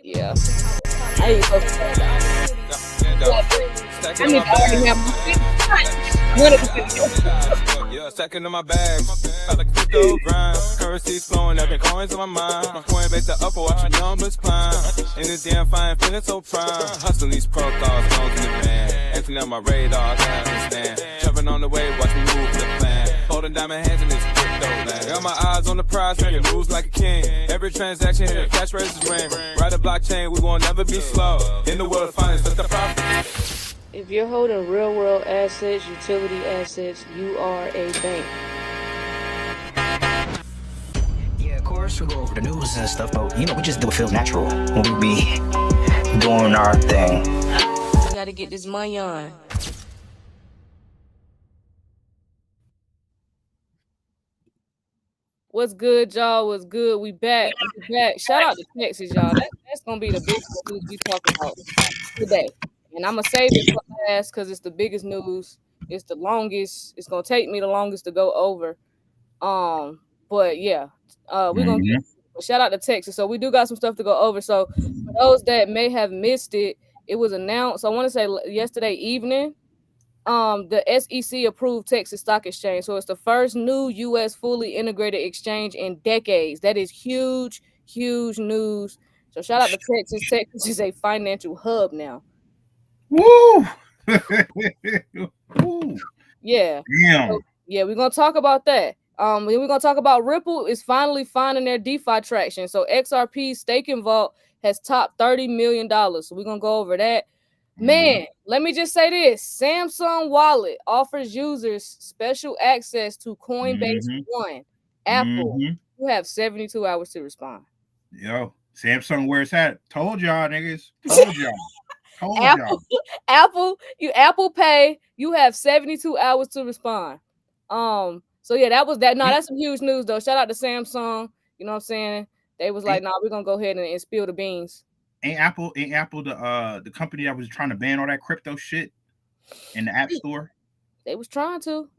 Yeah. I ain't supposed to say that. I mean, I already have my yeah, stacking in my bag. I like crypto grind. Currency's flowing, having coins on my mind. My Coinbase the upper, watch the numbers climb. In this damn fine, feeling so prime. Hustling these protocols, phones in the van. Emptying out my radar, I can't understand. Jumping on the wave, watch me move the plan. Holding diamond hands in this crypto land. Got my eyes on the prize, making moves like a king. Every transaction here, cash raises ring. Ride the blockchain, we won't never be slow. In the world of finance, let the profit. If you're holding real world assets, utility assets, you are a bank. Yeah, of course, we go over the news and stuff, but we just do what feels natural when we be doing our thing. I gotta get this money on. What's good, y'all? What's good? We back. Shout out to Texas, y'all. That's gonna be the biggest news we talk about today. And I'm gonna save it for last because it's the biggest news. It's the longest. It's gonna take me the longest to go over. But yeah, we're gonna get shout out to Texas. So we do got some stuff to go over. So for those that may have missed it, it was announced. I want to say yesterday evening. The SEC approved Texas Stock Exchange. So it's the first new U.S. fully integrated exchange in decades. That is huge, huge news. So shout out to Texas. Texas is a financial hub now. Woo! Woo. Yeah. Damn. So, yeah, we're gonna talk about that. We're gonna talk about Ripple is finally finding their DeFi traction. So XRP staking vault has topped $30 million. So we're gonna go over that. Man, let me just say this. Samsung Wallet offers users special access to Coinbase One. Apple, you have 72 hours to respond. Yo, Samsung, where's that? Told y'all, niggas. Told y'all. Apple Pay, you have 72 hours to respond. So yeah, that was that. No, that's some huge news though. Shout out to Samsung. You know what I'm saying? They was like, nah, we're gonna go ahead and spill the beans. Ain't Apple the company that was trying to ban all that crypto shit in the App Store? They was trying to,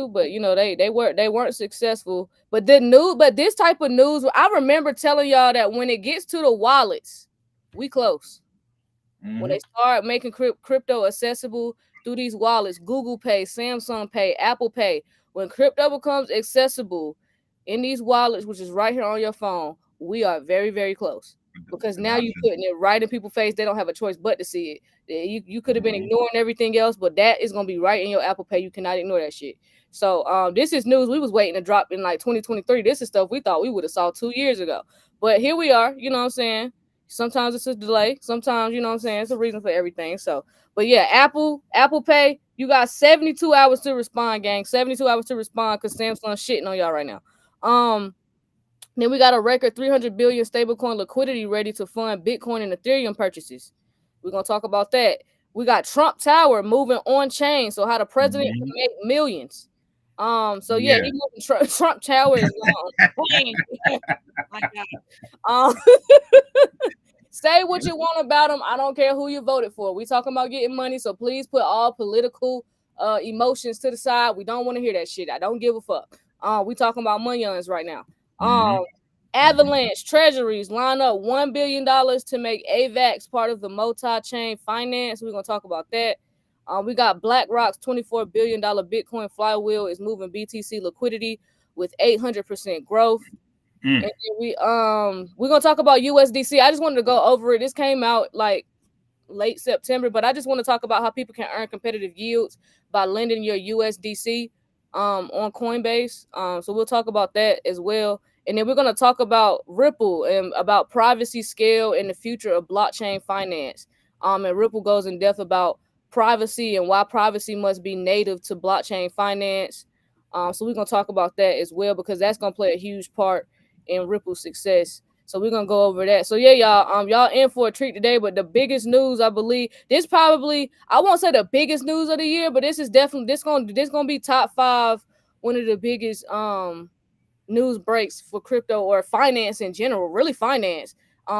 but you know, they weren't successful. But this type of news, I remember telling y'all that when it gets to the wallets, we close. When they start making crypto accessible through these wallets, Google Pay, Samsung Pay, Apple Pay, when crypto becomes accessible in these wallets, which is right here on your phone, we are very, very close. Because now you're putting it right in people's face. They don't have a choice but to see it. You could have been ignoring everything else, but that is going to be right in your Apple Pay. You cannot ignore that shit. So this is news we was waiting to drop in like 2023. This is stuff we thought we would have saw 2 years ago. But here we are, you know what I'm saying? Sometimes it's a delay. Sometimes, you know what I'm saying, it's a reason for everything. So, but yeah, Apple Pay, you got 72 hours to respond, gang. 72 hours to respond because Samsung's shitting on y'all right now. Then we got a record 300 billion stablecoin liquidity ready to fund Bitcoin and Ethereum purchases. We're going to talk about that. We got Trump Tower moving on chain. So how the president can make millions. So yeah. Trump Tower is say what you want about him. I don't care who you voted for. We talking about getting money. So please put all political emotions to the side. We don't want to hear that shit. I don't give a fuck. We talking about money right now. Avalanche Treasuries line up $1 billion to make AVAX part of the multi-chain finance. We're going to talk about that. We got BlackRock's $24 billion Bitcoin flywheel is moving BTC liquidity with 800% growth. And then we're going to talk about USDC. I just wanted to go over it. This came out like late September, but I just want to talk about how people can earn competitive yields by lending your USDC on Coinbase. So we'll talk about that as well. And then we're going to talk about Ripple and about privacy scale and the future of blockchain finance. And Ripple goes in depth about privacy and why privacy must be native to blockchain finance. So we're going to talk about that as well because that's going to play a huge part in Ripple's success. So we're going to go over that. So yeah, y'all in for a treat today, but the biggest news, I believe, this probably, I won't say the biggest news of the year, but this is definitely, this going to be top 5, one of the biggest news breaks for crypto or finance in general, really finance,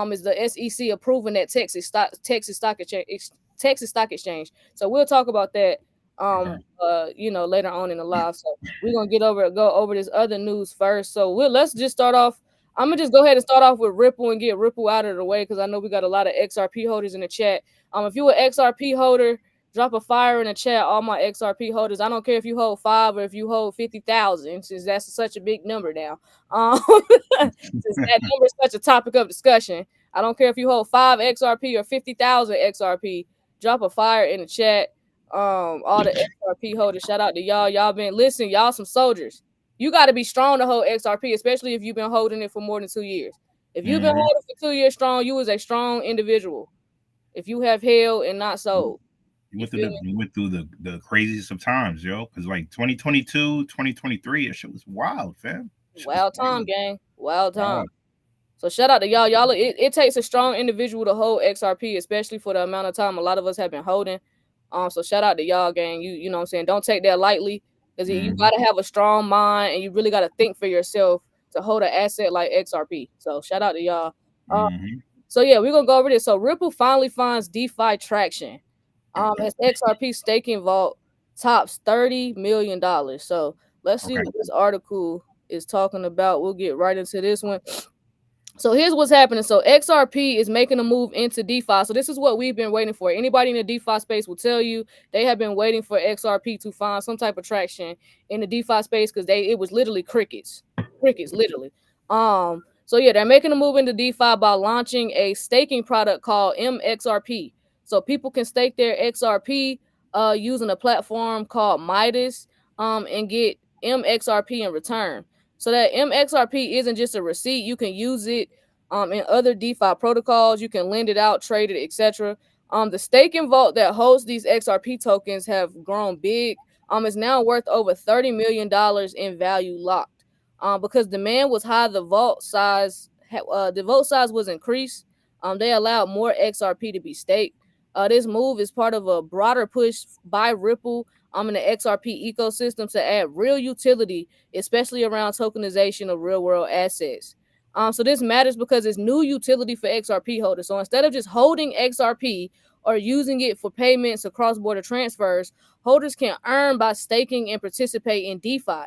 is the SEC approving that Texas Stock Exchange. So we'll talk about that later on in the live. So we're gonna go over this other news first. So let's just start off. I'm gonna just go ahead and start off with Ripple and get Ripple out of the way because I know we got a lot of XRP holders in the chat. If you're an XRP holder, drop a fire in the chat. All my XRP holders. I don't care if you hold 5 or if you hold 50,000, since that's such a big number now. Since that number is such a topic of discussion, I don't care if you hold 5 XRP or 50,000 XRP. Drop a fire in the chat. All the XRP holders. Shout out to y'all. Y'all been listen. Y'all some soldiers. You got to be strong to hold XRP, especially if you've been holding it for more than 2 years. If you've been holding for 2 years strong, you is a strong individual. If you have held and not sold. You went through the craziest of times, yo. Because like 2022, 2023, that shit was wild, fam. Wild time, gang. Wild time. So shout out to y'all. Y'all, it takes a strong individual to hold XRP, especially for the amount of time a lot of us have been holding. So shout out to y'all, gang. You know what I'm saying? Don't take that lightly. Because you gotta have a strong mind and you really gotta think for yourself to hold an asset like XRP. So shout out to y'all. So yeah, we're gonna go over this. So Ripple finally finds DeFi traction. As XRP staking vault tops $30 million. So let's see what this article is talking about. We'll get right into this one. So here's what's happening. So XRP is making a move into DeFi. So this is what we've been waiting for. Anybody in the DeFi space will tell you they have been waiting for XRP to find some type of traction in the DeFi space because it was literally crickets, literally. So yeah, they're making a move into DeFi by launching a staking product called MXRP. So people can stake their XRP using a platform called Midas and get MXRP in return. So that MXRP isn't just a receipt. You can use it in other DeFi protocols. You can lend it out, trade it, etc. The staking vault that holds these XRP tokens have grown big. It's now worth over $30 million in value locked. Because demand was high, the vault size was increased. They allowed more XRP to be staked. This move is part of a broader push by Ripple in the XRP ecosystem to add real utility, especially around tokenization of real world assets. So this matters because it's new utility for XRP holders. So instead of just holding XRP or using it for payments or cross-border transfers, holders can earn by staking and participate in DeFi.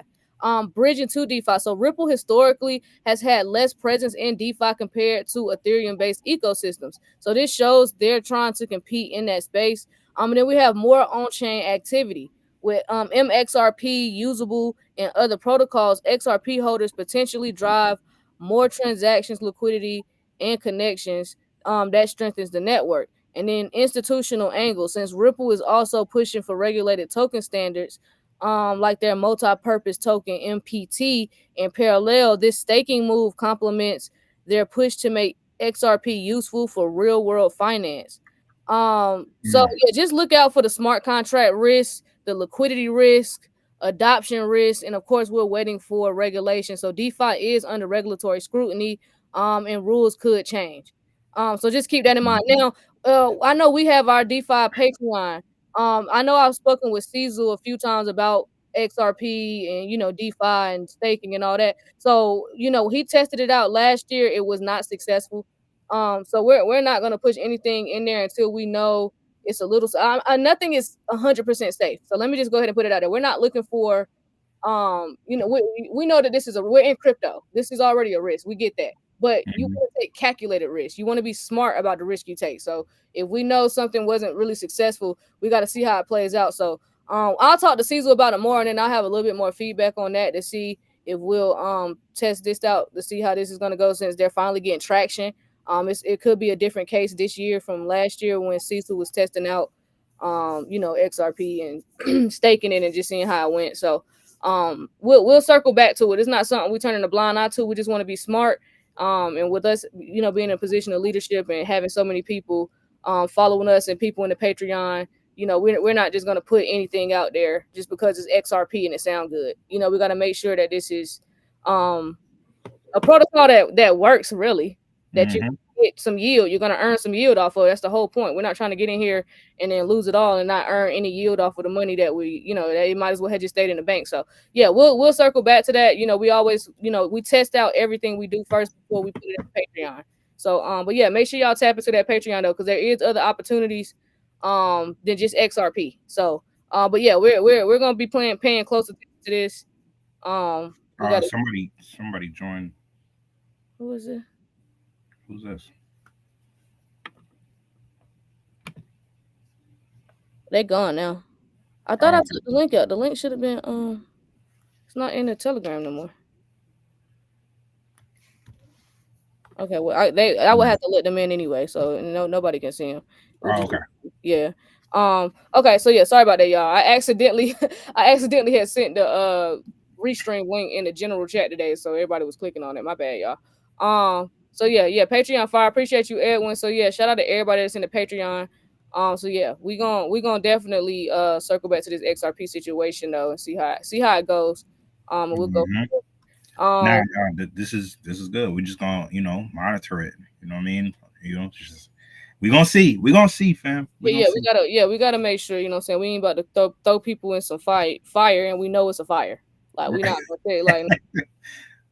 Bridging to DeFi. So Ripple historically has had less presence in DeFi compared to Ethereum-based ecosystems. So this shows they're trying to compete in that space. And then we have more on-chain activity with MXRP usable in other protocols. XRP holders potentially drive more transactions, liquidity, and connections. That strengthens the network. And then institutional angle, since Ripple is also pushing for regulated token standards, like their multi-purpose token MPT. In parallel, this staking move complements their push to make XRP useful for real-world finance. So yeah, just look out for the smart contract risk, the liquidity risk, adoption risk, and of course, we're waiting for regulation. So DeFi is under regulatory scrutiny, and rules could change. So just keep that in mind. Now, I know we have our DeFi Patreon. I know I've spoken with Cecil a few times about XRP and DeFi and staking and all that. So he tested it out last year. It was not successful. So we're not gonna push anything in there until we know it's a little. Nothing is 100% safe. So let me just go ahead and put it out there. We're not looking for. We know that we're in crypto. This is already a risk. We get that. But you want to take calculated risk. You want to be smart about the risk you take. So if we know something wasn't really successful, we got to see how it plays out. So I'll talk to Cecil about it more, and then I'll have a little bit more feedback on that to see if we'll test this out to see how this is going to go since they're finally getting traction. It could be a different case this year from last year when Cecil was testing out, XRP and staking it and just seeing how it went. So we'll circle back to it. It's not something we're turning a blind eye to. We just want to be smart. And with us, being in a position of leadership and having so many people following us and people in the Patreon, we're not just going to put anything out there just because it's XRP and it sounds good. We got to make sure that this is a protocol that works really, that you get some yield. You're going to earn some yield off of. That's the whole point. We're not trying to get in here and then lose it all and not earn any yield off of the money that that you might as well have just stayed in the bank. So yeah, we'll circle back to that. We always, we test out everything we do first before we put it in Patreon. So but yeah, make sure y'all tap into that Patreon though, because there is other opportunities than just XRP. So but yeah, we're gonna be paying close attention to this. Somebody joined. Who is it? Who's this? They gone now. I thought I Oh, took the link out. The link should have been it's not in the Telegram no more. Okay, well I would have to let them in anyway, so nobody can see them. oh, okay. Yeah. Okay, so yeah, sorry about that, y'all. I accidentally I accidentally had sent the restream link in the general chat today, so everybody was clicking on it. My bad, y'all. So yeah, Patreon fire. Appreciate you, Edwin. So yeah, shout out to everybody that's in the Patreon. So yeah, we gonna definitely circle back to this XRP situation though and see how it goes. And we'll go. Mhm. Nah, this is good. We're just gonna monitor it. You know what I mean? Just we gonna see. We gonna see, fam. We gonna see. We gotta make sure, you know what I'm saying, we ain't about to throw people in some fire and we know it's a fire. Like we not gonna say like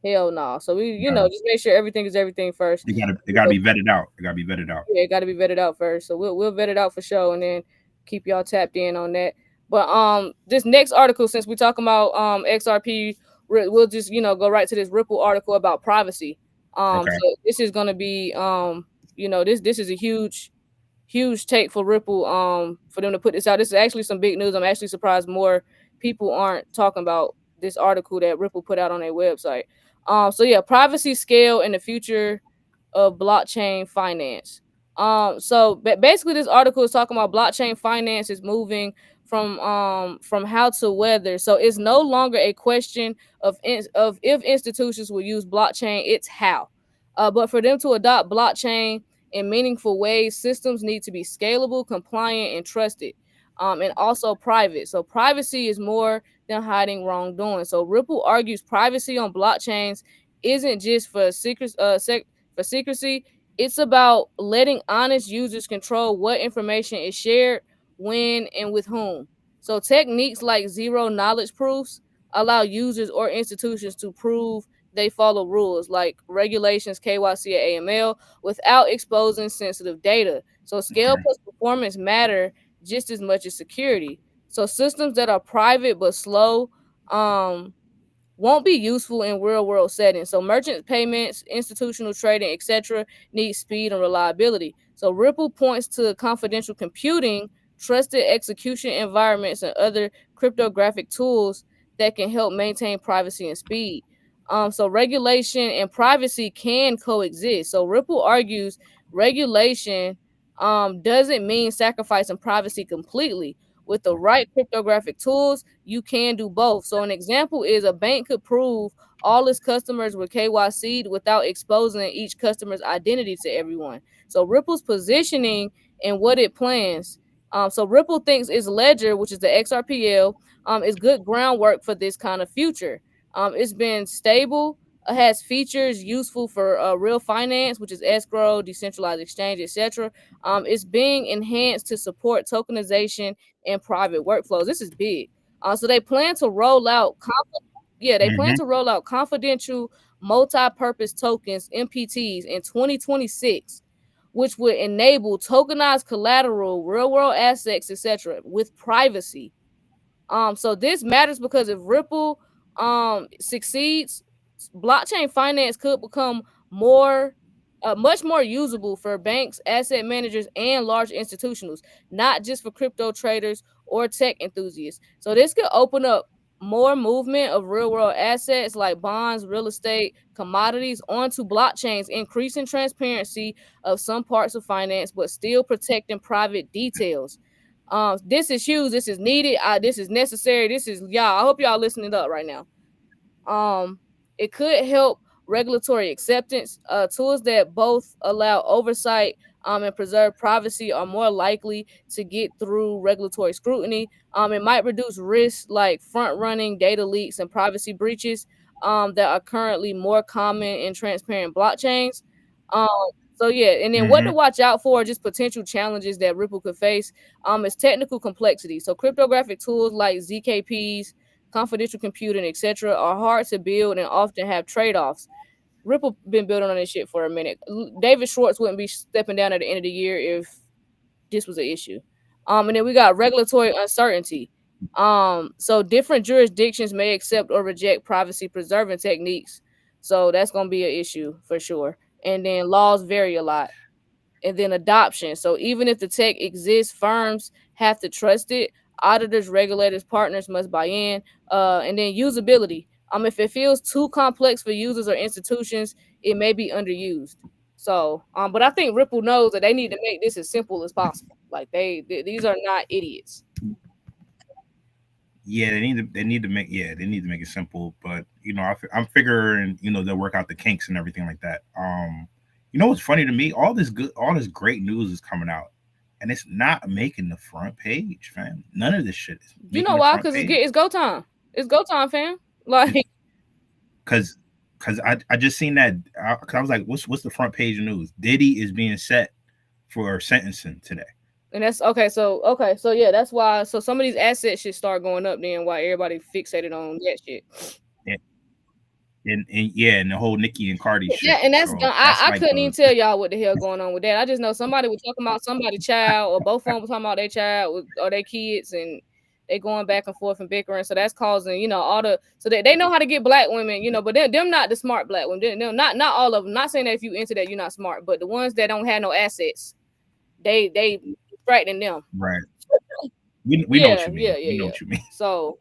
hell no. So we, just make sure everything is everything first. It gotta be vetted out. It gotta be vetted out. Yeah, it gotta be vetted out first. So we'll vet it out for sure and then keep y'all tapped in on that. But this next article, since we're talking about XRP, we'll just go right to this Ripple article about privacy. Okay. So this is gonna be this is a huge take for Ripple for them to put this out. This is actually some big news. I'm actually surprised more people aren't talking about this article that Ripple put out on their website. So yeah, privacy scale and the future of blockchain finance. So basically this article is talking about blockchain finance is moving from how to whether. So it's no longer a question of if institutions will use blockchain, it's how. But for them to adopt blockchain in meaningful ways, systems need to be scalable, compliant, and trusted, and also private. So privacy is more than hiding wrongdoing. So Ripple argues privacy on blockchains isn't just for secrecy. It's about letting honest users control what information is shared, when, and with whom. So techniques like zero knowledge proofs allow users or institutions to prove they follow rules like regulations, KYC, and AML without exposing sensitive data. So scale plus performance matter just as much as security. So systems that are private but slow won't be useful in real world settings. So merchant payments, institutional trading, etc. need speed and reliability. So Ripple points to confidential computing, trusted execution environments, and other cryptographic tools that can help maintain privacy and speed. So regulation and privacy can coexist. So Ripple argues regulation doesn't mean sacrificing privacy completely. With the right cryptographic tools, you can do both. So an example is a bank could prove all its customers were KYC'd without exposing each customer's identity to everyone. So Ripple's positioning and what it plans. So Ripple thinks its ledger, which is the XRPL, is good groundwork for this kind of future. It's been stable, has features useful for real finance, which is escrow, decentralized exchange, etc. It's being enhanced to support tokenization and private workflows. This is big. So they plan to roll out confidential multi-purpose tokens (MPTs) in 2026, which would enable tokenized collateral, real-world assets, etc., with privacy. So this matters because if Ripple succeeds, blockchain finance could become much more usable for banks, asset managers, and large institutionals, not just for crypto traders or tech enthusiasts. So this could open up more movement of real world assets like bonds, real estate, commodities onto blockchains, increasing transparency of some parts of finance, but still protecting private details. This is huge. This is needed. This is necessary. This is y'all. I hope y'all listening up right now. It could help regulatory acceptance. Tools that both allow oversight and preserve privacy are more likely to get through regulatory scrutiny. It might reduce risks like front-running data leaks and privacy breaches that are currently more common in transparent blockchains. Um, so yeah, and then what to watch out for, just potential challenges that Ripple could face, is technical complexity. So cryptographic tools like ZKPs, confidential computing, etc., are hard to build and often have trade-offs. Ripple been building on this shit for a minute. David Schwartz wouldn't be stepping down at the end of the year if this was an issue. And then we got regulatory uncertainty. So different jurisdictions may accept or reject privacy preserving techniques. So that's gonna be an issue for sure. And then laws vary a lot. And then adoption. So even if the tech exists, firms have to trust it. Auditors, regulators, partners must buy in. And then usability. If it feels too complex for users or institutions, it may be underused. So, but I think Ripple knows that they need to make this as simple as possible. Like these are not idiots. Yeah, they need to make it simple. But I'm figuring they'll work out the kinks and everything like that. What's funny to me? All this great news is coming out, and it's not making the front page, fam. None of this shit is. You know why? Because it's go time. It's go time, fam. Like, because I just seen that. Cause I was like, what's the front page of news? Diddy is being set for sentencing today. And that's okay. So yeah, that's why. So some of these assets should start going up then. Why everybody fixated on that shit. And the whole Nicki and Cardi shit. Yeah, and that's I couldn't even tell y'all what the hell going on with that. I just know somebody was talking about somebody's child, or both of them was talking about their child or their kids, and they going back and forth and bickering. So that's causing, all the so they know how to get black women, but them not the smart black women. Them not all of them. Not saying that if you into that you're not smart, but the ones that don't have no assets, they threatening them. Right. We know what you mean. We know what you mean. So.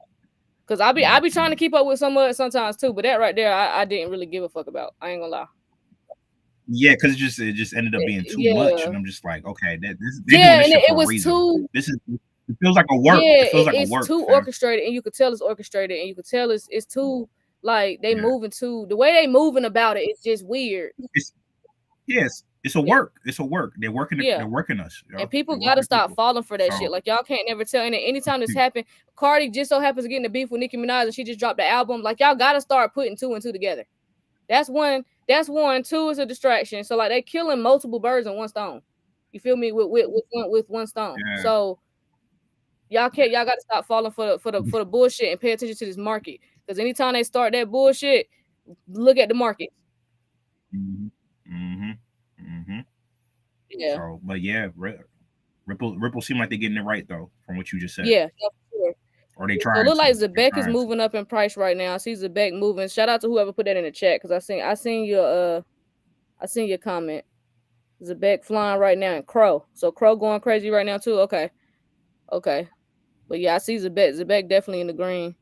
Cause I be trying to keep up with some of it sometimes too, but that right there, I didn't really give a fuck about. I ain't gonna lie. Yeah, because it just ended up being too much, and I'm just like, okay, this and it was too. It feels like a work. Yeah, it feels like a work. It's too orchestrated, and you could tell it's orchestrated, and you could tell it's too like they moving too. The way they moving about it, it's just weird. It's a work. It's a work. They're working. They're working us. And people gotta stop falling for that shit. Like y'all can't never tell. And anytime this happened, Cardi just so happens to get in the beef with Nicki Minaj, and she just dropped the album. Like y'all gotta start putting two and two together. That's one. Two is a distraction. So like they killing multiple birds in one stone. You feel me? With one stone. Yeah. So y'all gotta stop falling for the bullshit and pay attention to this market. Because anytime they start that bullshit, look at the market. Yeah. So, but yeah, Ripple seem like they're getting it right though, from what you just said. Yeah, for sure. Or they trying. So it look like Zebec is moving up in price right now. I see Zebec moving. Shout out to whoever put that in the chat, because I seen your comment. Zebec flying right now, and Crow. So Crow going crazy right now too. Okay. But yeah, I see Zebec definitely in the green.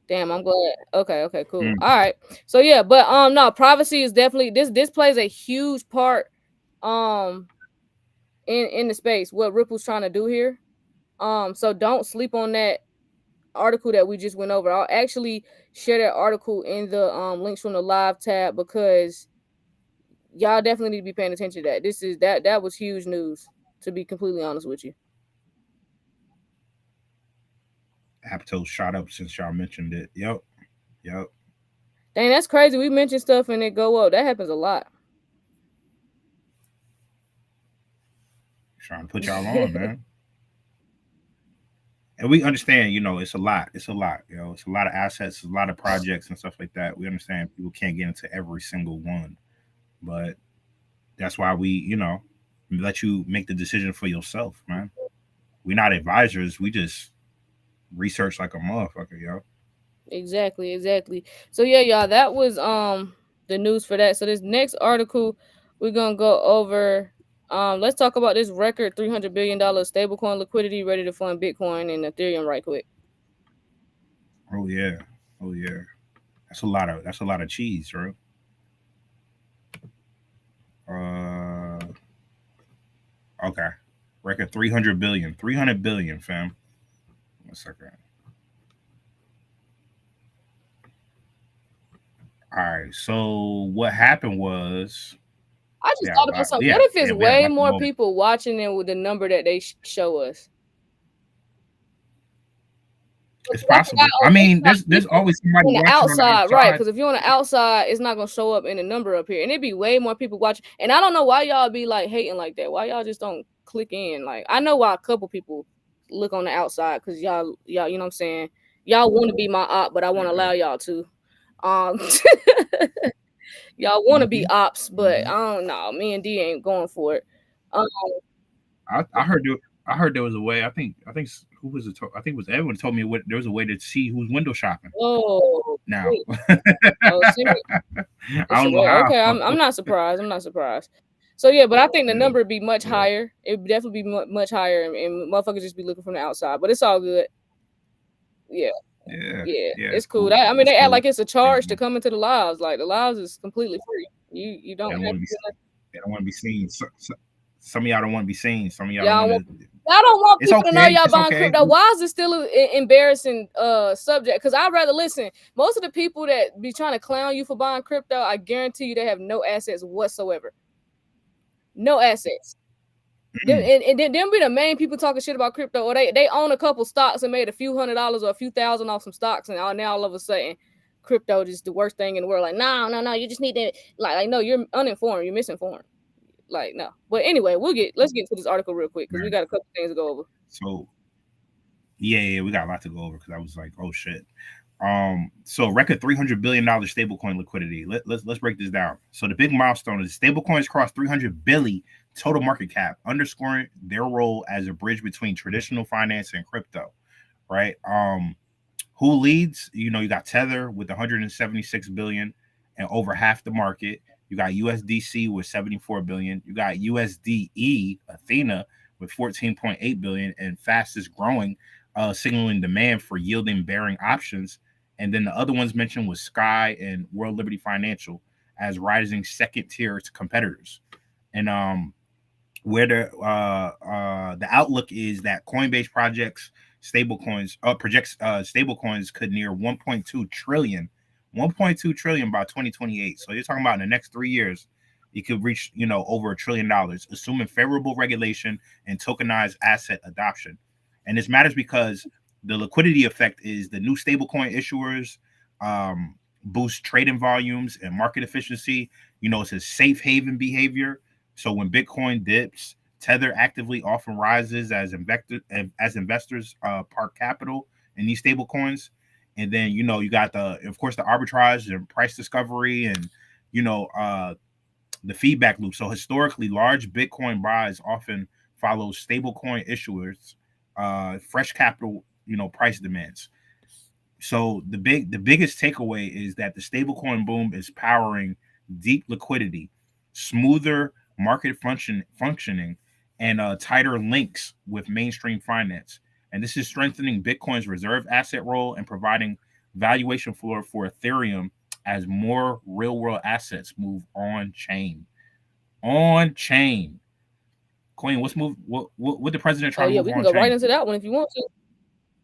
Damn, I'm glad. Okay, cool. All right. So yeah, but no, privacy is definitely this plays a huge part in the space, what Ripple's trying to do here. So don't sleep on that article that we just went over. I'll actually share that article in the links from the live tab, because y'all definitely need to be paying attention to that. That was huge news, to be completely honest with you. Aptos shot up since y'all mentioned it. Yep. Dang, that's crazy. We mention stuff and it go up. That happens a lot. Trying to put y'all on, man. And we understand, it's a lot. It's a lot, It's a lot of assets, a lot of projects and stuff like that. We understand people can't get into every single one, but that's why we, let you make the decision for yourself, man. We're not advisors. We just research like a motherfucker, yo. Exactly. So yeah, y'all, that was the news for that. So this next article we're gonna go over. Let's talk about this record $300 billion stablecoin liquidity ready to fund Bitcoin and Ethereum right quick. Oh yeah. That's a lot of cheese, bro. Okay. Record 300 billion. 300 billion, fam. 1 second. All right. So what happened was, I just thought about something. What if it's way more people watching than with the number that they show us? It's possible. I mean, there's always somebody on the outside, right? Because if you're on the outside, it's not gonna show up in the number up here, and it'd be way more people watching. And I don't know why y'all be like hating like that. Why y'all just don't click in? Like, I know why a couple people look on the outside, because y'all, you know what I'm saying? Y'all want to be my op, but I want to allow y'all to. Y'all want to be ops, but I don't know. Me and D ain't going for it. I heard there was a way. I think who was it? I think it was Edwin told me there was a way to see who's window shopping. Oh, now. Oh, I don't know how. Okay, I'm not surprised. I'm not surprised. So yeah, but I think the Yeah. number would be much Yeah. higher. It would definitely be much higher, and motherfuckers just be looking from the outside. But it's all good. Yeah. Yeah. Yeah, Yeah. it's cool. I mean, they act like it's a charge to come into the lives. Like the lives is completely free. You don't They have don't to. they don't want to be seen. Some of y'all don't want to be seen. Some of y'all Y'all don't want to. I don't want It's people to know okay. y'all It's buying okay. crypto. Why is it still an embarrassing subject? Because I'd rather listen. Most of the people that be trying to clown you for buying crypto, I guarantee you they have no assets whatsoever. No assets. And then them be the main people talking shit about crypto, or they own a couple stocks and made a few $100s or a few thousand off some stocks, and now all of a sudden crypto is the worst thing in the world. Like, no, you just need to like no, you're uninformed, you're misinformed. Like, no. But anyway, let's get to this article real quick because we got a couple things to go over. So yeah, we got a lot to go over because I was like, oh shit. So record $300 billion stablecoin liquidity. Let's break this down. So the big milestone is stablecoins crossed 300 billion total market cap, underscoring their role as a bridge between traditional finance and crypto. Right. Who leads? You got Tether with 176 billion and over half the market. You got USDC with 74 billion. You got USDE Athena with 14.8 billion and fastest growing, signaling demand for yielding bearing options. And then the other ones mentioned was Sky and World Liberty Financial as rising second tier competitors. And where the outlook is that Coinbase projects stablecoins could near 1.2 trillion by 2028. So you're talking about in the next 3 years, it could reach over $1 trillion, assuming favorable regulation and tokenized asset adoption. And this matters because the liquidity effect is the new stablecoin issuers boost trading volumes and market efficiency. It's a safe haven behavior. So when Bitcoin dips, Tether actively often rises as investors park capital in these stable coins. And then, you got of course, the arbitrage and price discovery and, the feedback loop. So historically, large Bitcoin buys often follow stablecoin issuers, fresh capital, price demands. So the biggest takeaway is that the stablecoin boom is powering deep liquidity, smoother market functioning, and tighter links with mainstream finance. And this is strengthening Bitcoin's reserve asset role and providing valuation floor for Ethereum as more real world assets move on chain. On chain. Queen, what the president trying to move on chain? We can go right into that one if you want to.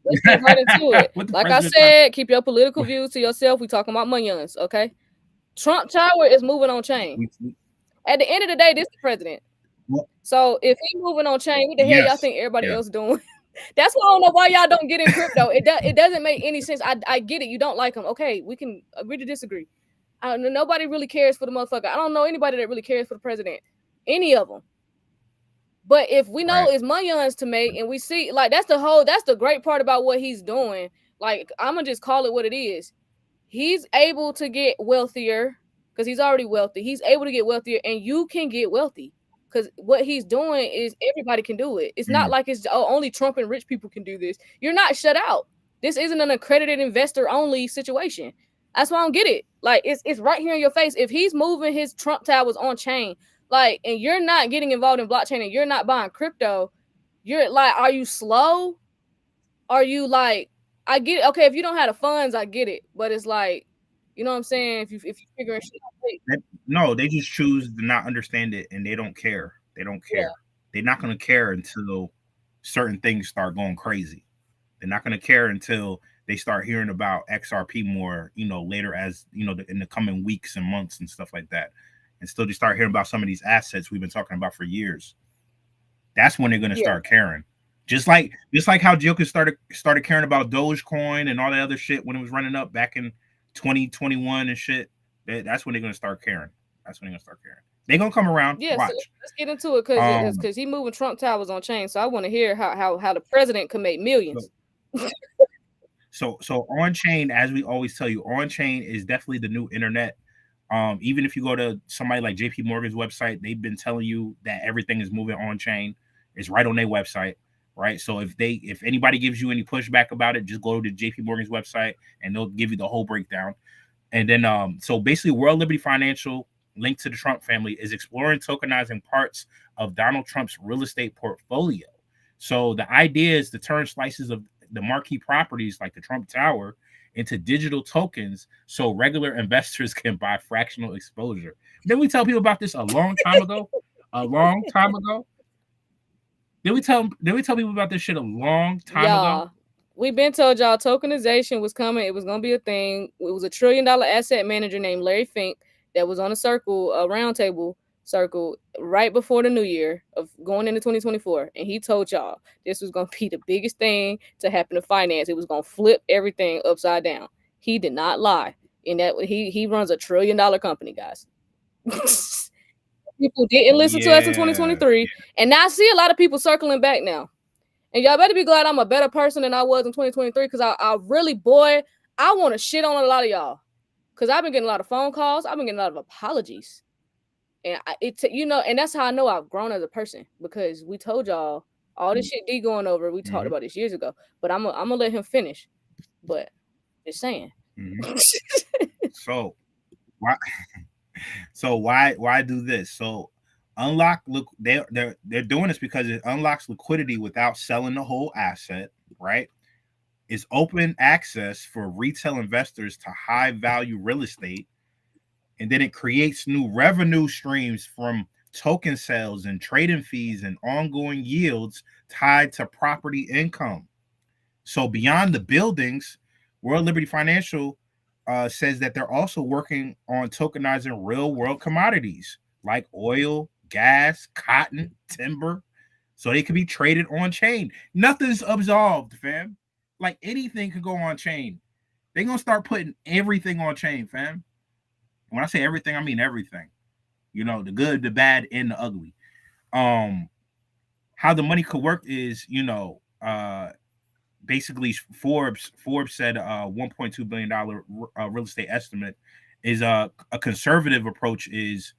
Let's get right into it. Like I said, keep your political views to yourself. We talking about moneyons, okay? Trump Tower is moving on chain. At the end of the day, this is the president. So if he's moving on chain, what the hell y'all think everybody else doing? That's why I don't know why y'all don't get in crypto. It doesn't make any sense. I get it. You don't like him. Okay, we can agree to disagree. Nobody really cares for the motherfucker. I don't know anybody that really cares for the president. Any of them. But if we know it's moneyons to make, and we see like that's the great part about what he's doing. Like, I'm gonna just call it what it is. He's able to get wealthier because he's already wealthy. He's able to get wealthier, and you can get wealthy because what he's doing is everybody can do it. It's not like it's only Trump and rich people can do this. You're not shut out. This isn't an accredited investor only situation. That's why I don't get it. Like, it's right here in your face. If he's moving his Trump towers on chain, like, and you're not getting involved in blockchain and you're not buying crypto, you're like, are you slow? Are you like, I get it. Okay, if you don't have the funds, I get it. But it's like, you know what I'm saying? If you figuring shit out. No, they just choose to not understand it and they don't care. They don't care. Yeah. They're not going to care until certain things start going crazy. They're not going to care until they start hearing about XRP more, later as, in the coming weeks and months and stuff like that. And still just start hearing about some of these assets we've been talking about for years. That's when they're going to start caring. Just like how Joker started caring about Dogecoin and all that other shit when it was running up back in 2021 and shit. That's when they're going to start caring. They're going to come around. Yeah, watch. So let's get into it because he's moving Trump towers on chain. So I want to hear how the president can make millions. So on chain, as we always tell you, on chain is definitely the new internet. Even if you go to somebody like JP Morgan's website, they've been telling you that everything is moving on chain. It's right on their website. right? So if anybody gives you any pushback about it, just go to JP Morgan's website and they'll give you the whole breakdown. And then so basically World Liberty Financial, linked to the Trump family, is exploring tokenizing parts of Donald Trump's real estate portfolio. So the idea is to turn slices of the marquee properties like the Trump Tower into digital tokens so regular investors can buy fractional exposure. Didn't we tell people about this a long time ago? A long time ago? Did we tell people about this shit a long time ago? We've been told y'all tokenization was coming. It was going to be a thing. It was $1 trillion asset manager named Larry Fink that was on a roundtable circle right before the new year of going into 2024. And he told y'all this was going to be the biggest thing to happen to finance. It was going to flip everything upside down. He did not lie. And that he runs $1 trillion company, guys. People didn't listen to us in 2023. And now I see a lot of people circling back now. And y'all better be glad I'm a better person than I was in 2023, because I really, boy, I want to shit on a lot of y'all. Because I've been getting a lot of phone calls. I've been getting a lot of apologies. And and that's how I know I've grown as a person, because we told y'all all this shit D going over. We talked about this years ago. But I'm gonna let him finish. But just saying. So why do this? So unlock, look, they're doing this because it unlocks liquidity without selling the whole asset, right? It's open access for retail investors to high value real estate, and then it creates new revenue streams from token sales and trading fees and ongoing yields tied to property income. So beyond the buildings, World Liberty Financial says that they're also working on tokenizing real world commodities like oil, gas, cotton, timber, so they can be traded on chain. Nothing's absolved, fam. Like anything can go on chain. They're gonna start putting everything on chain, fam. When I say everything, I mean everything. You know, the good, the bad, and the ugly. How the money could work is, basically Forbes said $1.2 billion real estate estimate is a conservative approach is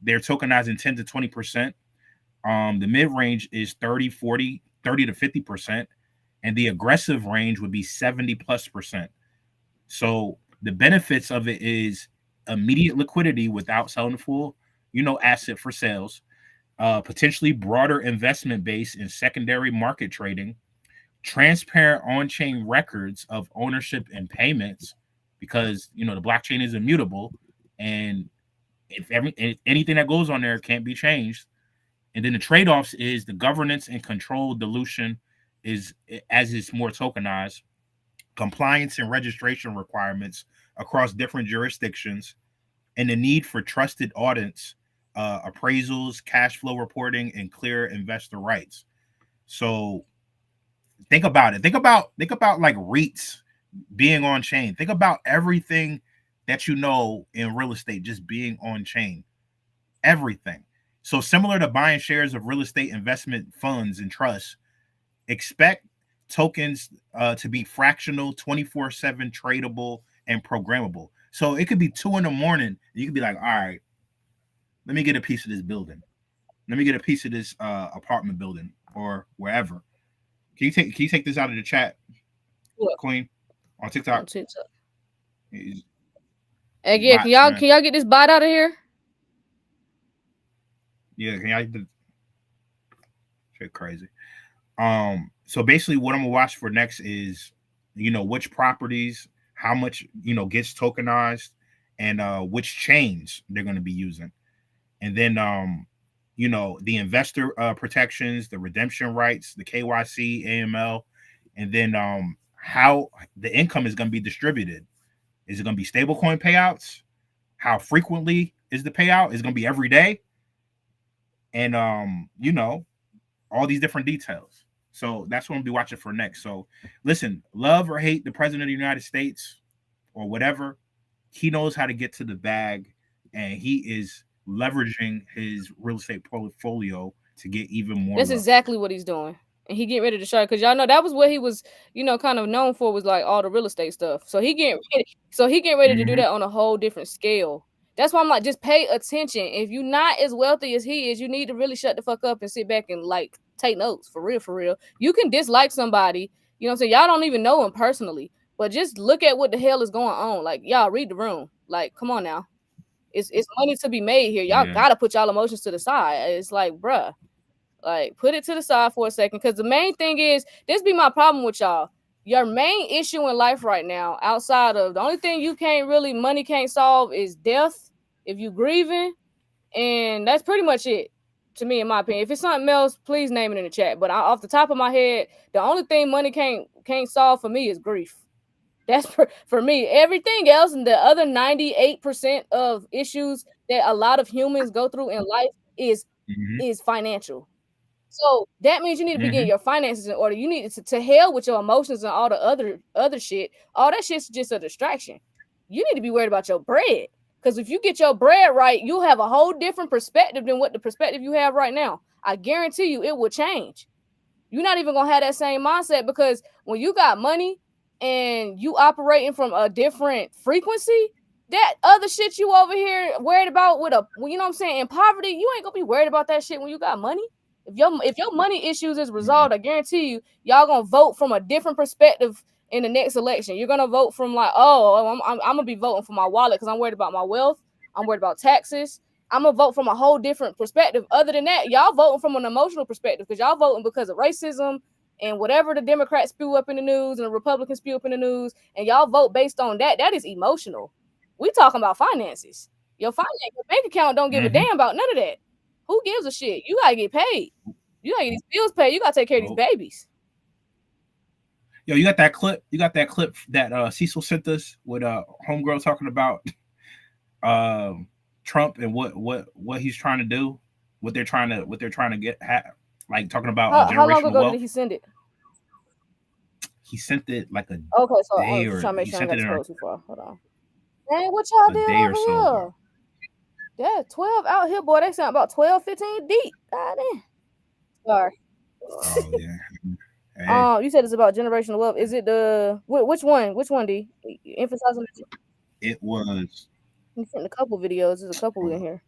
they're tokenizing 10 to 20%. The mid range is 30 to 50%, and the aggressive range would be 70+%. So the benefits of it is immediate liquidity without selling the full, asset for sales, potentially broader investment base in secondary market trading, transparent on-chain records of ownership and payments, because the blockchain is immutable, and if anything that goes on there can't be changed. And then the trade-offs is the governance and control dilution is as it's more tokenized, compliance and registration requirements across different jurisdictions, and the need for trusted audits, appraisals, cash flow reporting, and clear investor rights. So think about it. Think about like REITs being on chain. Think about everything that in real estate just being on chain. Everything. So similar to buying shares of real estate investment funds and trusts, expect tokens to be fractional, 24/7 tradable, and programmable. So it could be 2 a.m. and you could be like, all right, let me get a piece of this building. Let me get a piece of this apartment building or wherever. Can you take this out of the chat, Queen, on TikTok? Hey, yeah, can y'all get this bot out of here? Yeah, can y'all get the shit crazy? So basically what I'm gonna watch for next is, which properties, how much, gets tokenized, and which chains they're gonna be using. And then the investor protections, the redemption rights, the KYC, AML, and then how the income is going to be distributed. Is it going to be stablecoin payouts? How frequently is the payout? Is it going to be every day? And all these different details. So that's what I'm going to be watching for next. So listen, love or hate the president of the United States or whatever, he knows how to get to the bag, and he is leveraging his real estate portfolio to get even more. That's exactly what he's doing. And he getting ready to show, because y'all know that was what he was, kind of known for, was like all the real estate stuff. So he getting ready to do that on a whole different scale. That's why I'm like, just pay attention. If you're not as wealthy as he is, you need to really shut the fuck up and sit back and like take notes for real. You can dislike somebody, you know what I'm saying? Y'all don't even know them personally, but just look at what the hell is going on. Like, y'all read the room. Like, come on now. It's money to be made here. Y'all gotta put y'all emotions to the side. It's like, bruh, like, put it to the side for a second. Because the main thing is, this be my problem with y'all. Your main issue in life right now, outside of the only thing money can't solve is death if you grieving. And that's pretty much it to me, in my opinion. If it's something else, please name it in the chat. But off the top of my head, the only thing money can't solve for me is grief. That's for me. Everything else and the other 98% of issues that a lot of humans go through in life is financial. So that means you need to be getting your finances in order. You need to hell with your emotions and all the other shit. All that shit's just a distraction. You need to be worried about your bread. Because if you get your bread right, you'll have a whole different perspective than what the perspective you have right now. I guarantee you it will change. You're not even going to have that same mindset, because when you got money and you operating from a different frequency, that other shit you over here worried about you know what I'm saying, in poverty, you ain't going to be worried about that shit when you got money. If your money issues is resolved, I guarantee you, y'all going to vote from a different perspective in the next election. You're going to vote from like, oh, I'm going to be voting for my wallet because I'm worried about my wealth. I'm worried about taxes. I'm going to vote from a whole different perspective. Other than that, y'all voting from an emotional perspective because y'all voting because of racism and whatever the Democrats spew up in the news and the Republicans spew up in the news, and y'all vote based on that. That is emotional. We talking about finances. Your bank account don't give a damn about none of that. Who gives a shit? You gotta get paid. You gotta get these bills paid. You gotta take care of these babies. Yo, you got that clip? You got that clip that Cecil sent us with homegirl talking about Trump and what he's trying to do, what they're trying to get, like talking about how long ago wealth. did he send it? He sent it like a day, I'm trying to make sure I got scroll too far. Hold on. Man, what y'all did over here? Yeah, 12 out here, boy. They sound about 12, 15 deep. God damn. Sorry. Oh yeah. Hey. You said it's about generational wealth. Is it the which one? Which one, D? Emphasizing it was. You sent a couple videos. There's a couple in here.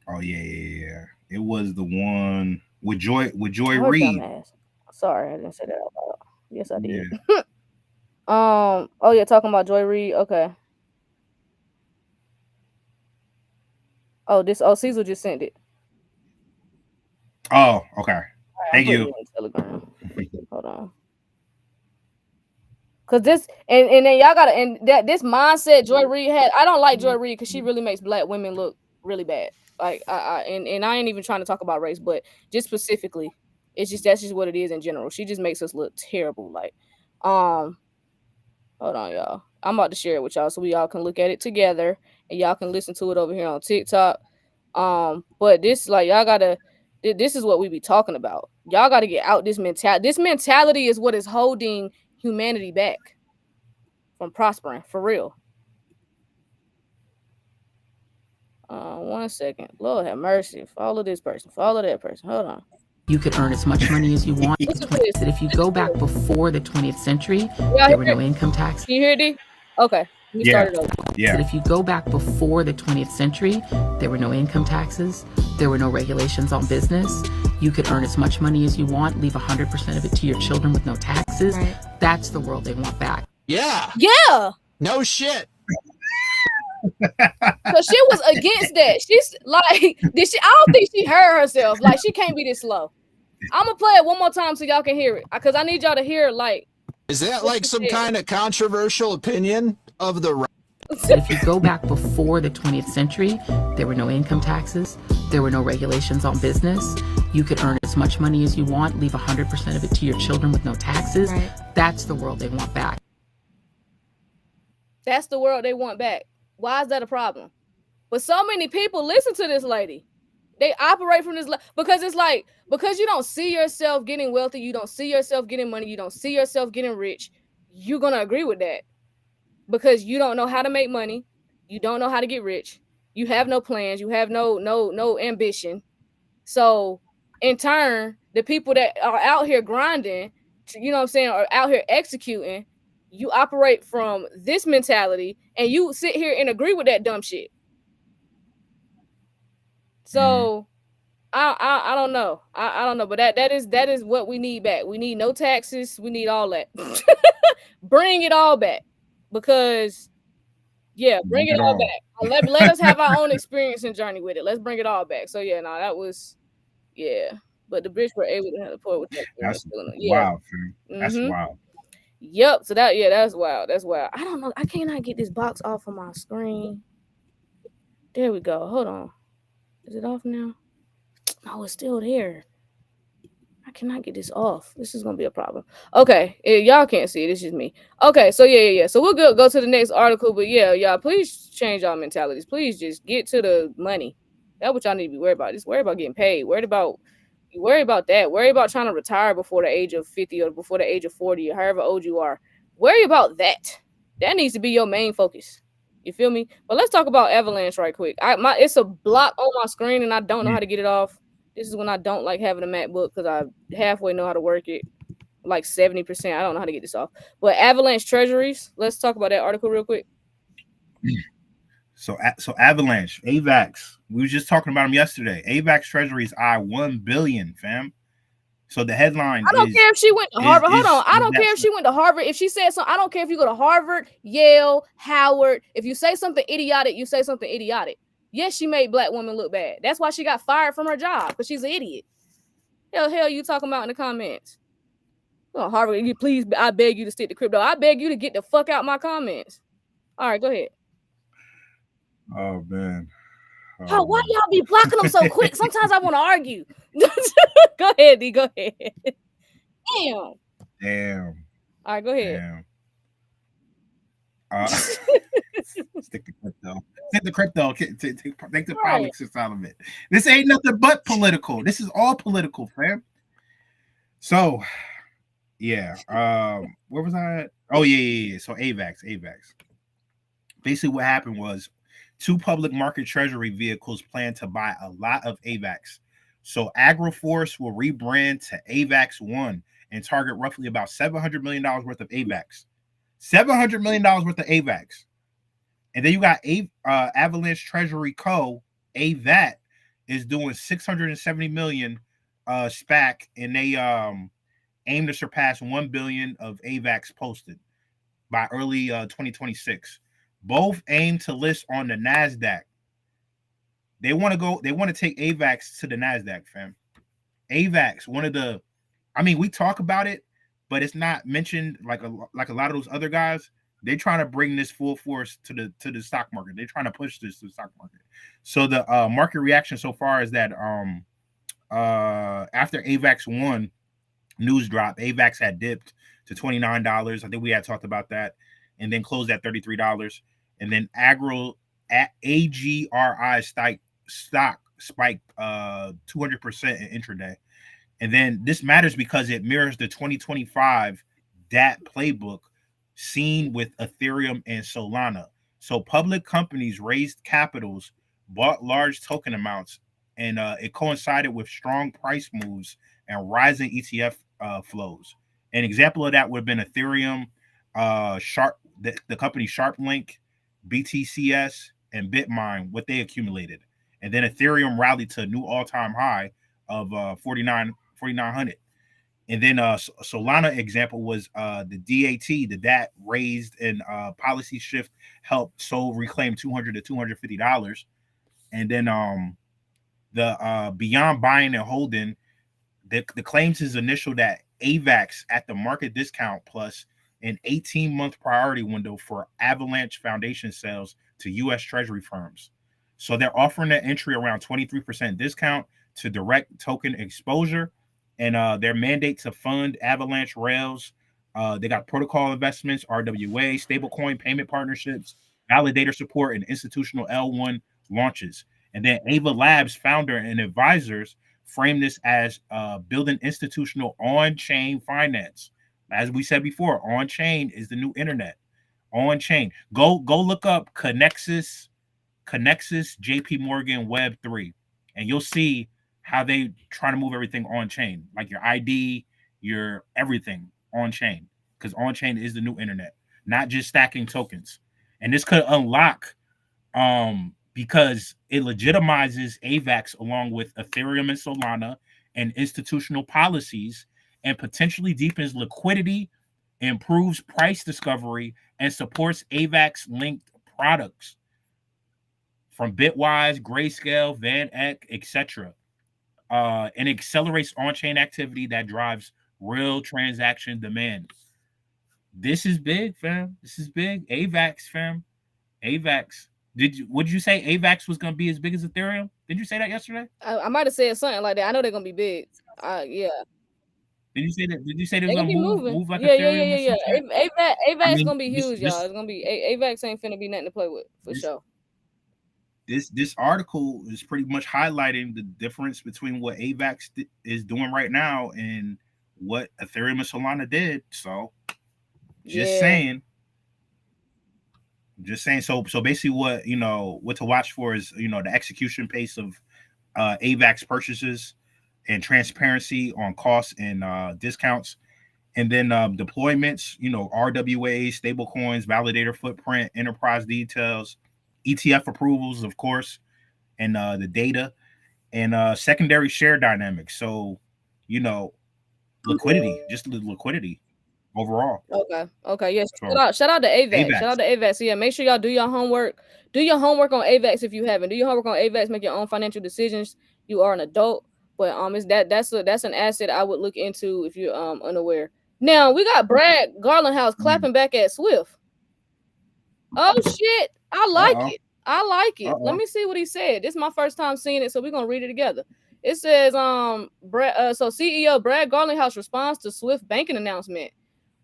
Oh yeah. It was the one with Joy Reid. Sorry, I didn't say that out loud. Yes, I did. Yeah. Oh yeah, talking about Joy Reid. Okay. Cecil just sent it. Oh, okay. Thank you. Telegram. Hold on. Cause this and then y'all gotta, and that this mindset Joy Reid had. I don't like Joy Reid because she really makes black women look really bad. Like and I ain't even trying to talk about race, but just specifically, that's just what it is in general. She just makes us look terrible. Like, hold on, y'all. I'm about to share it with y'all so we all can look at it together and y'all can listen to it over here on TikTok. But this, like, y'all gotta. This is what we be talking about. Y'all got to get out this mentality. This mentality is what is holding humanity back from prospering, for real. 1 second. Lord have mercy. Follow this person. Follow that person. Hold on. You could earn as much money as you want. That if you go back before the 20th century, there were no income taxes. Can you hear D? Okay. Yeah. That if you go back before the 20th century, there were no income taxes. There were no regulations on business. You could earn as much money as you want, leave 100% of it to your children with no taxes. Right. That's the world they want back. Yeah. No shit. So she was against that. She's like, I don't think she heard herself. Like, she can't be this slow. I'm gonna play it one more time so y'all can hear it, because I need y'all to hear, like. Is that like some kind of controversial opinion of the? If you go back before the 20th century, there were no income taxes. There were no regulations on business. You could earn as much money as you want, leave 100% of it to your children with no taxes. Right. That's the world they want back. That's the world they want back. Why is that a problem? But so many people listen to this lady. They operate from this because it's like, because you don't see yourself getting wealthy, you don't see yourself getting money, you don't see yourself getting rich, you're gonna agree with that. Because you don't know how to make money, you don't know how to get rich, you have no plans, you have no ambition. So in turn, the people that are out here grinding, you know what I'm saying, are out here executing, you operate from this mentality and you sit here and agree with that dumb shit. So I don't know. I don't know, but that is what we need back. We need no taxes. We need all that. Bring it all back, because bring it all back. Let us have our own experience and journey with it. Let's bring it all back. So that was but the British were able to have the port with that. That's wild, man. That's wild. Yep. So that's wild. That's wild. I don't know. I cannot get this box off of my screen. There we go. Hold on. Is it off now? No, it's still there. I cannot get this off. This is gonna be a problem. Okay, y'all can't see it. It's just me. Okay, so So we'll go to the next article. But y'all, please change y'all mentalities. Please just get to the money. That's what y'all need to be worried about. Just worry about getting paid. Worry about that. Worry about trying to retire before the age of 50 or before the age of 40 or however old you are. Worry about that. That needs to be your main focus. You feel me? But let's talk about Avalanche right quick. It's a block on my screen and I don't know how to get it off. This is when I don't like having a MacBook because I halfway know how to work it, like 70%. I don't know how to get this off. But Avalanche Treasuries, let's talk about that article real quick. So Avalanche, AVAX, we were just talking about them yesterday. AVAX Treasuries eye $1 billion, fam. So the headline. I don't care if she went to Harvard. Hold on. I don't care if she went to Harvard. If she said something, I don't care if you go to Harvard, Yale, Howard. If you say something idiotic, you say something idiotic. Yes, she made black women look bad. That's why she got fired from her job, because she's an idiot. Hell, you talking about in the comments? Oh, Harvard, please, I beg you to stick to crypto. I beg you to get the fuck out my comments. All right, go ahead. Oh, man. Why y'all be blocking them so quick? Sometimes I want to argue. Go ahead, D. Go ahead. Damn. All right, go ahead. Damn. Stick to crypto. Take the crypto. Take the politics out of it. This ain't nothing but political. This is all political, fam. So, where was I at? Oh, yeah. So AVAX. Basically, what happened was 2 public market treasury vehicles plan to buy a lot of AVAX. So AgroForce will rebrand to AVAX One and target roughly about $700 million worth of AVAX. $700 million worth of AVAX. And then you got Avalanche Treasury Co. AVAT is doing $670 million SPAC, and they aim to surpass $1 billion of AVAX posted by early 2026. Both aim to list on the NASDAQ. They want to take AVAX to the NASDAQ, fam. AVAX, we talk about it, but it's not mentioned like a lot of those other guys. They're trying to bring this full force to the stock market. They're trying to push this to the stock market. So the market reaction so far is that after AVAX One news drop, AVAX had dipped to $29. I think we had talked about that, and then closed at $33. And then AGRI stock spiked 200% in intraday. And then this matters because it mirrors the 2025 DAT playbook seen with Ethereum and Solana. So public companies raised capitals, bought large token amounts, and it coincided with strong price moves and rising ETF flows. An example of that would have been Ethereum, the company SharpLink, BTCS, and Bitmine, what they accumulated. And then Ethereum rallied to a new all-time high of 4,900. And then Solana example was the DAT raised and policy shift helped SOL reclaim $200 to $250. And then the beyond buying and holding, the claims is initial that AVAX at the market discount plus an 18-month priority window for Avalanche Foundation sales to U.S. Treasury firms. So they're offering that entry around 23% discount to direct token exposure. And their mandate to fund Avalanche Rails. They got protocol investments, RWA, stablecoin payment partnerships, validator support, and institutional L1 launches. And then Ava Labs founder and advisors frame this as building institutional on-chain finance. As we said before, on-chain is the new internet. On-chain. Go look up Connexus JP Morgan Web 3, and you'll see how they try to move everything on chain, like your ID, your everything on chain, because on chain is the new internet, not just stacking tokens. And this could unlock because it legitimizes AVAX along with Ethereum and Solana and institutional policies, and potentially deepens liquidity, improves price discovery, and supports AVAX-linked products from Bitwise, Grayscale, Van Eck, etc. And accelerates on-chain activity that drives real transaction demand. This is big, fam. This is big. AVAX, fam. AVAX. Would you say AVAX was going to be as big as Ethereum? Did you say that yesterday? I might have said something like that. I know they're gonna be big. Yeah. Did you say that? Did you say they They're was gonna gonna be moving. move like Yeah. Ethereum or something? AVAX gonna be huge, y'all. It's gonna be AVAX ain't finna be nothing to play with for sure. This article is pretty much highlighting the difference between what AVAX is doing right now and what Ethereum and Solana did. So just saying. So basically what to watch for is the execution pace of AVAX purchases and transparency on costs and discounts, and then deployments, RWAs, stablecoins, validator footprint, enterprise details, ETF approvals, of course, and the data and secondary share dynamics. So liquidity, just the liquidity overall. Okay. Yes. Shout out to AVAX. Shout out to AVAX. So yeah, make sure y'all do your homework. Do your homework on AVAX if you haven't. Do your homework on AVAX. Make your own financial decisions. You are an adult, but that's an asset I would look into if you're unaware. Now we got Brad Garlinghouse clapping back at Swift. Oh shit! I like it. Let me see what he said. This is my first time seeing it, so we're gonna read it together. It says Brad. So CEO Brad Garlinghouse responds to Swift banking announcement.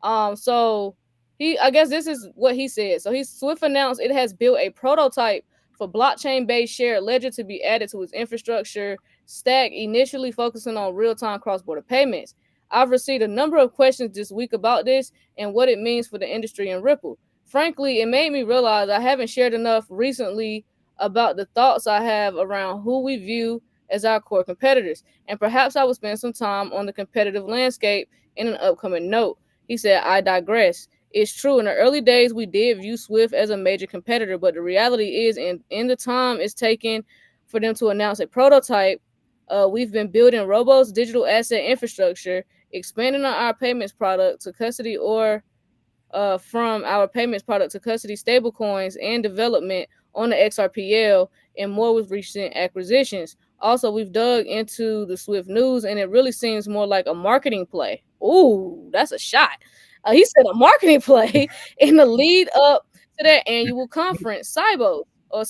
So I guess this is what he said. So Swift announced it has built a prototype for blockchain-based shared ledger to be added to its infrastructure stack, initially focusing on real-time cross-border payments. I've received a number of questions this week about this and what it means for the industry and Ripple. Frankly, it made me realize I haven't shared enough recently about the thoughts I have around who we view as our core competitors, and perhaps I will spend some time on the competitive landscape in an upcoming note. He said, I digress. It's true. In the early days, we did view Swift as a major competitor, but the reality is, in the time it's taken for them to announce a prototype, we've been building robust digital asset infrastructure, expanding our payments product to custody or from our payments product to custody stablecoins and development on the XRPL and more with recent acquisitions. Also, we've dug into the Swift news, and it really seems more like a marketing play. Ooh, that's a shot. He said a marketing play in the lead up to their annual conference, Cybos. Or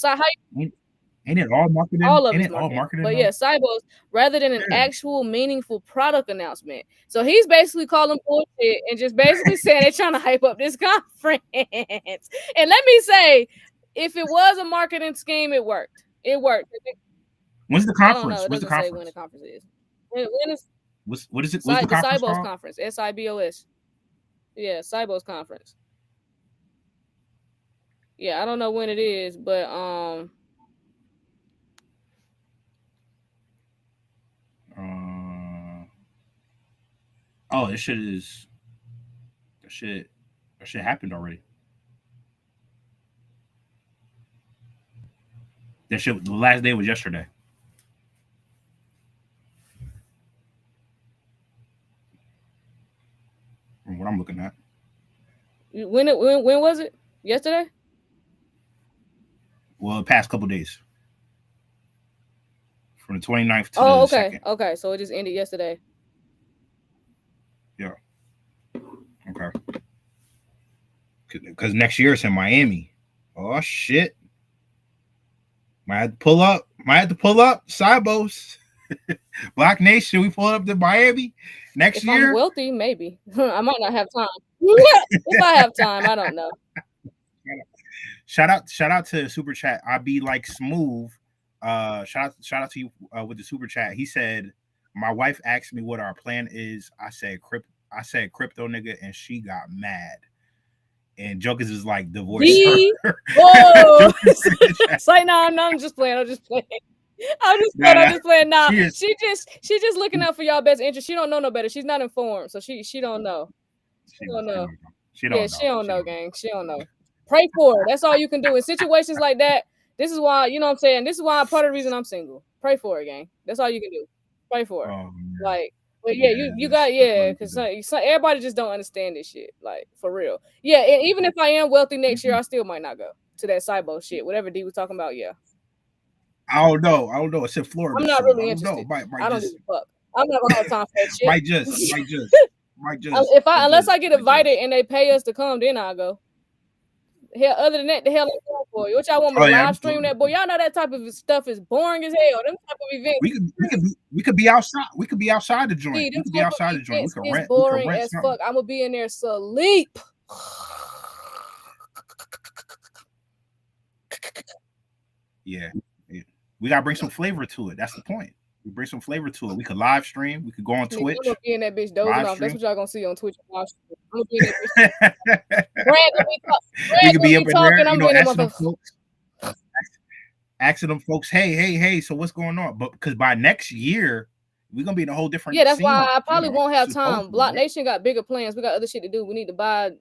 Ain't it all marketing? All of it all marketing. But yeah, Cybos, rather than an actual meaningful product announcement. So he's basically calling bullshit and just basically saying they're trying to hype up this conference. And let me say, if it was a marketing scheme, it worked. It worked. When's the conference? I don't know. It doesn't say when the conference is. When is what is it? What's the conference Cybos called? conference. SIBOS. Yeah, Cybos conference. Yeah, I don't know when it is, but oh, this shit happened already. The last day was yesterday. From what I'm looking at. When was it? Yesterday? Well, the past couple days. From the 29th to the okay. 2nd. Okay, so it just ended yesterday. Yeah. Okay. Because next year it's in Miami. Oh shit. Might have to pull up. Cybos. BlockNation, we pull up to Miami next year. If I'm wealthy, maybe. I might not have time. If I have time, I don't know. Shout out to Super Chat. I be like smooth. Shout out to you with the Super Chat. He said, my wife asked me what our plan is. I said crypto nigga, and she got mad. And Jokers is like divorce her. Oh, it's like no, I'm just playing. I'm just playing. Nah, she just looking out for y'all best interest. She don't know no better. She's not informed, so she don't know. She don't know. She don't know, gang. She don't know. Pray for her. That's all you can do in situations like that. This is why, you know what I'm saying? This is why part of the reason I'm single. Pray for it, gang. That's all you can do. Pray for it. Like, but yeah, you got, because everybody just don't understand this shit. Like, for real. Yeah, and even if I am wealthy next year, I still might not go to that cybo shit. Whatever D was talking about, yeah. I don't know. It's in Florida. I'm not really interested. I don't give a fuck. I'm not gonna have time for that shit. Might just. Unless I get invited and they pay us to come, then I'll go. Hell, other than that, the hell I'm going for. What y'all want me to live stream that? Boy, y'all know that type of stuff is boring as hell. Them type of events. We could be outside. We could be outside the joint. We could be outside the joint. We could rent. Boring as fuck. I'm gonna be in there sleep. Yeah. We gotta bring some flavor to it. That's the point. We bring some flavor to it. We could live stream. We could go on Twitch. I'm gonna be in that bitch dozing off. That's what y'all gonna see on Twitch. I'm gonna be in that bitch. We could be up in there, asking them folks, hey, so what's going on? But because by next year, we're gonna be in a whole different. Yeah, that's why I probably won't have time. BlockNation got bigger plans. We got other shit to do. We need to buy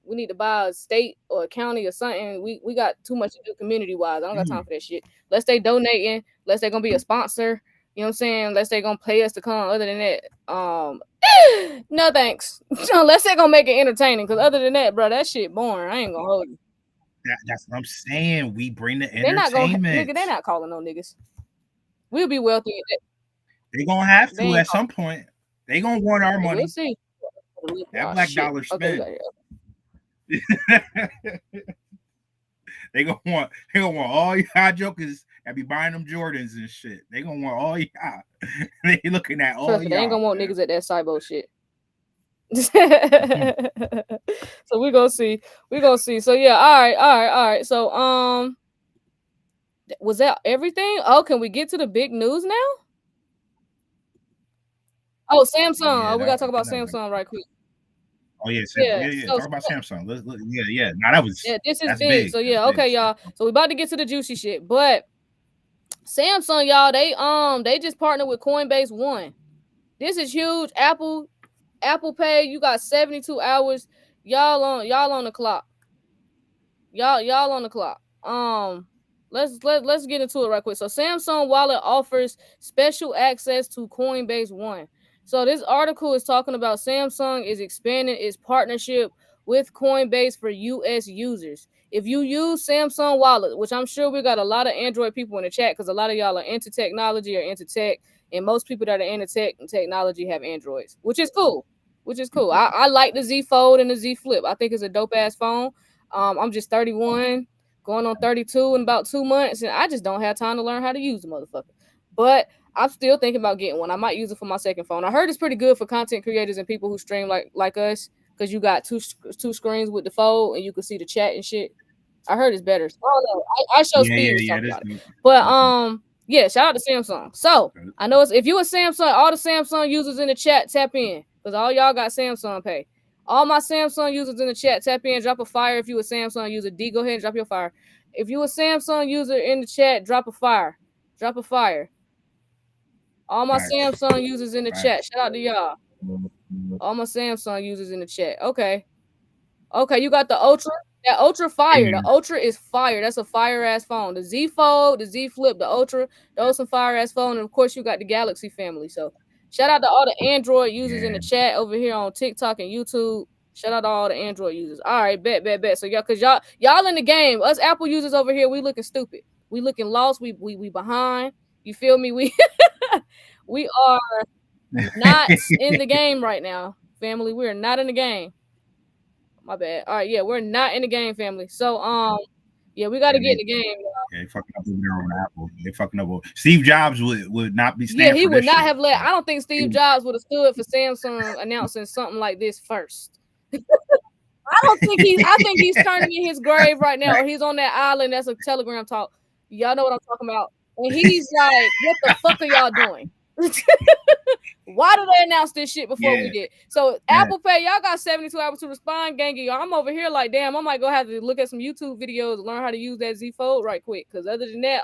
a state or a county or something. We got too much to do community wise. I don't got time for that shit. Unless they donating, unless they gonna be a sponsor. You know what I'm saying? Unless they gonna pay us to come. Other than that, no thanks. Unless they gonna make it entertaining. Because other than that, bro, that shit boring. I ain't gonna hold you. That's what I'm saying. We bring the entertainment. They're not calling no niggas. We'll be wealthy. They're gonna have to at some point. They gonna want our money. We'll see. That black dollar spent. They gonna want all y'all jokers that be buying them Jordans and shit. They gonna want all y'all. They looking at all y'all. They ain't gonna want niggas at that cybo shit. So we gonna see. So yeah, all right. So was that everything? Oh, can we get to the big news now? Oh, Samsung. Yeah, we gotta talk about Samsung right quick. Oh yeah. So, talk about Samsung. Let's yeah. Now that was this is big. So yeah, okay, y'all. So we about to get to the juicy shit, but Samsung, y'all, they just partnered with Coinbase One. This is huge. Apple Pay. You got 72 hours. Y'all on the clock. Y'all on the clock. Let's get into it right quick. So Samsung Wallet offers special access to Coinbase One. So this article is talking about Samsung is expanding its partnership with Coinbase for U.S. users. If you use Samsung Wallet, which I'm sure we got a lot of Android people in the chat because a lot of y'all are into technology or into tech, and most people that are into tech and technology have Androids, which is cool. I like the Z Fold and the Z Flip. I think it's a dope ass phone. I'm just 31, going on 32 in about 2 months, and I just don't have time to learn how to use the motherfucker. But I'm still thinking about getting one. I might use it for my second phone. I heard it's pretty good for content creators and people who stream like us because you got two screens with the fold and you can see the chat and shit. I heard it's better. So, I don't know. I show Steve about it. But yeah, shout out to Samsung. So I know if you a Samsung, all the Samsung users in the chat, tap in because all y'all got Samsung Pay. All my Samsung users in the chat, tap in, drop a fire. If you a Samsung user, D, go ahead and drop your fire. If you a Samsung user in the chat, drop a fire. Drop a fire. All my Samsung users in the chat. Shout out to y'all. All my Samsung users in the chat. Okay, you got the Ultra. That Ultra fire. The Ultra is fire. That's a fire ass phone. The Z Fold, the Z Flip, the Ultra, those some fire ass phone. And of course, you got the Galaxy family. So shout out to all the Android users in the chat over here on TikTok and YouTube. Shout out to all the Android users. All right, bet. So y'all in the game. Us Apple users over here, we looking stupid. We looking lost. We behind. You feel me? We are not in the game right now, family. We are not in the game. My bad. All right, yeah, we're not in the game, family. So, yeah, we got to get in the game. Yeah, they fucking up over there on Apple. They fucking up. Steve Jobs would not be. Yeah, he would not have let. I don't think Steve Jobs would have stood for Samsung announcing something like this first. I think he's turning in his grave right now, or he's on that island. That's a Telegram talk. Y'all know what I'm talking about. And he's like, what the fuck are y'all doing? Why did they announce this shit before we did? So Apple Pay, y'all got 72 hours to respond, gang. Y'all, I'm over here like, damn, I might go have to look at some YouTube videos to learn how to use that Z Fold right quick. Because other than that,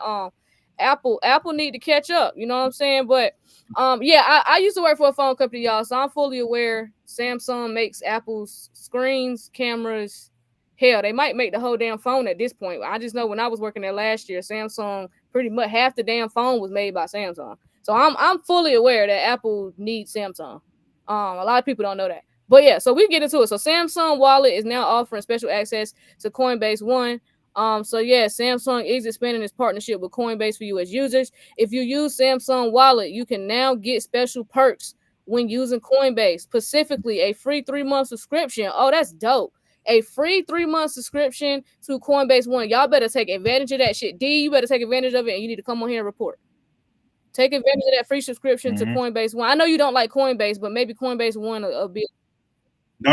Apple need to catch up. You know what I'm saying? But yeah, I used to work for a phone company, y'all, so I'm fully aware Samsung makes Apple's screens, cameras, Hell, they might make the whole damn phone at this point. I just know when I was working there last year, Samsung, pretty much half the damn phone was made by Samsung. So I'm fully aware that Apple needs Samsung. A lot of people don't know that. But yeah, so we get into it. So Samsung Wallet is now offering special access to Coinbase One. So yeah, Samsung is expanding its partnership with Coinbase for US users. If you use Samsung Wallet, you can now get special perks when using Coinbase, specifically a free 3-month subscription. Oh, that's dope. A free 3-month subscription to Coinbase One. Y'all better take advantage of that shit. D, you better take advantage of it, and you need to come on here and report. Take advantage of that free subscription to Coinbase One. I know you don't like Coinbase, but maybe Coinbase One will be. No.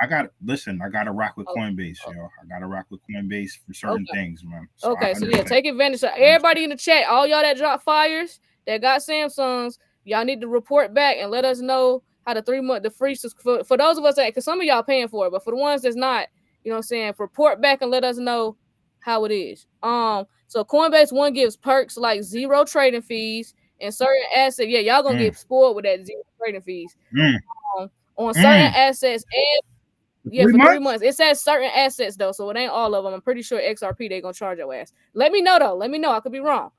I got to rock with Coinbase, yo. I got to rock with Coinbase for certain things, man. So so yeah, take advantage of everybody in the chat. All y'all that drop fires that got Samsungs, y'all need to report back and let us know how the 3-month, the free, for those of us that, because some of y'all paying for it, but for the ones that's not, you know what I'm saying, report back and let us know how it is. So Coinbase One gives perks like 0 trading fees and certain assets. Yeah, y'all gonna get spoiled with that 0 trading fees on certain assets and for 3 months. It says certain assets though, so it ain't all of them. I'm pretty sure XRP they gonna charge your ass. Let me know though. Let me know. I could be wrong.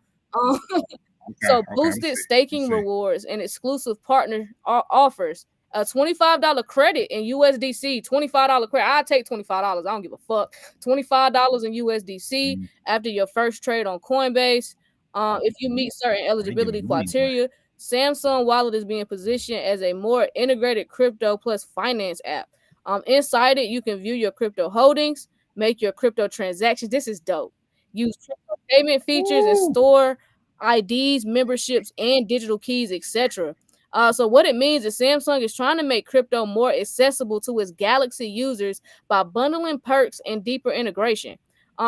So boosted staking rewards and exclusive partner offers. A $25 credit in USDC. $25 credit. I'll take $25. I don't give a fuck. $25 in USDC after your first trade on Coinbase. If you meet certain eligibility criteria, Samsung Wallet is being positioned as a more integrated crypto plus finance app. Inside it, you can view your crypto holdings, make your crypto transactions. This is dope. Use crypto payment features and store IDs, memberships, and digital keys, etc. So what it means is Samsung is trying to make crypto more accessible to its Galaxy users by bundling perks and deeper integration.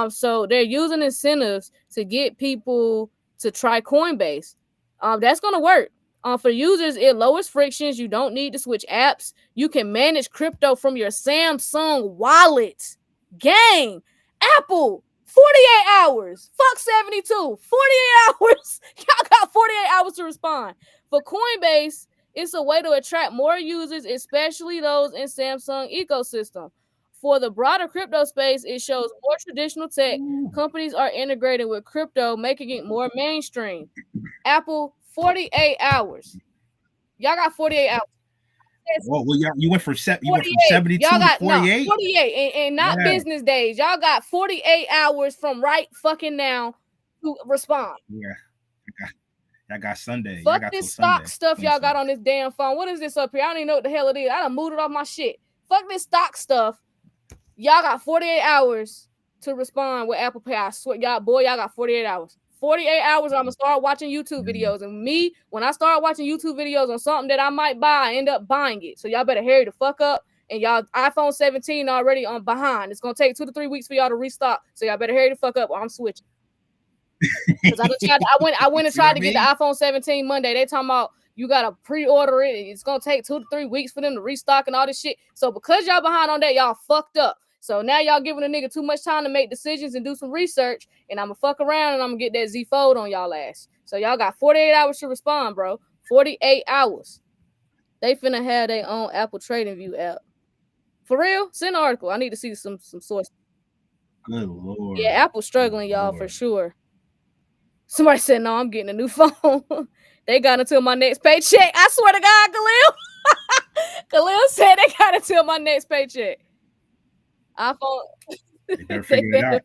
So they're using incentives to get people to try Coinbase. That's gonna work. For users, it lowers frictions. You don't need to switch apps. You can manage crypto from your Samsung wallet. Gang, Apple, 48 hours. Fuck 72. 48 hours. Y'all got 48 hours to respond. For Coinbase, it's a way to attract more users, especially those in Samsung ecosystem. For the broader crypto space, it shows more traditional tech. Companies are integrating with crypto, making it more mainstream. Apple, 48 hours. Y'all got 48 hours. Well, you went from 72 y'all got, to 48? No, 48 and not business days. Y'all got 48 hours from right fucking now to respond. Yeah. I got Sunday. Fuck this stock stuff y'all got on this damn phone. What is this up here? I don't even know what the hell it is. I done moved it off my shit. Fuck this stock stuff. Y'all got 48 hours to respond with Apple Pay. I swear, y'all got 48 hours. 48 hours, I'm gonna start watching YouTube videos. And me, when I start watching YouTube videos on something that I might buy, I end up buying it. So y'all better hurry the fuck up. And y'all iPhone 17 already on behind. It's gonna take 2 to 3 weeks for y'all to restock. So y'all better hurry the fuck up or I'm switching. Because I went and tried to get the iPhone 17 Monday. They talking about you gotta pre-order it. It's gonna take 2 to 3 weeks for them to restock and all this shit. So because y'all behind on that, y'all fucked up. So now y'all giving a nigga too much time to make decisions and do some research, and I'm gonna fuck around and I'm gonna get that Z Fold on y'all ass. So y'all got 48 hours to respond, bro. 48 hours. They finna have their own Apple Trading View app. For real? Send an article. I need to see some sources. Good Lord. Yeah, Apple's struggling, y'all, for sure. Somebody said, no, I'm getting a new phone. They got until my next paycheck. I swear to God, Khalil. Khalil said they got until my next paycheck. iPhone. They better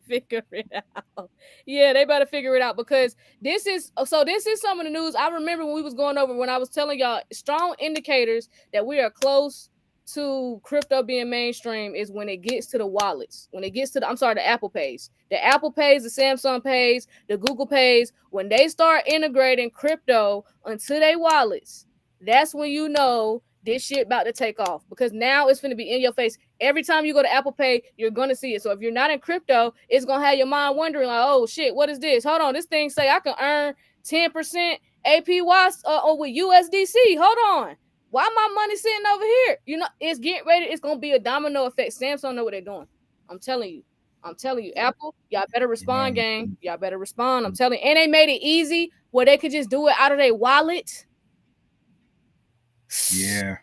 figure it out. Yeah, they better figure it out because this is some of the news. I remember when we was going over when I was telling y'all strong indicators that we are close to crypto being mainstream is when it gets to the wallets. When it gets to the Apple Pays. The Apple Pays, the Samsung Pays, the Google Pays, when they start integrating crypto into their wallets, that's when you know this shit about to take off because now it's going to be in your face. Every time you go to Apple Pay, you're going to see it. So if you're not in crypto, it's going to have your mind wondering like, oh shit, what is this? Hold on. This thing say I can earn 10% APY with USDC. Hold on. Why my money sitting over here? You know, it's getting ready. It's going to be a domino effect. Samsung know what they're doing. I'm telling you. Apple, y'all better respond, gang. Y'all better respond. I'm telling you. And they made it easy where they could just do it out of their wallet. Yeah.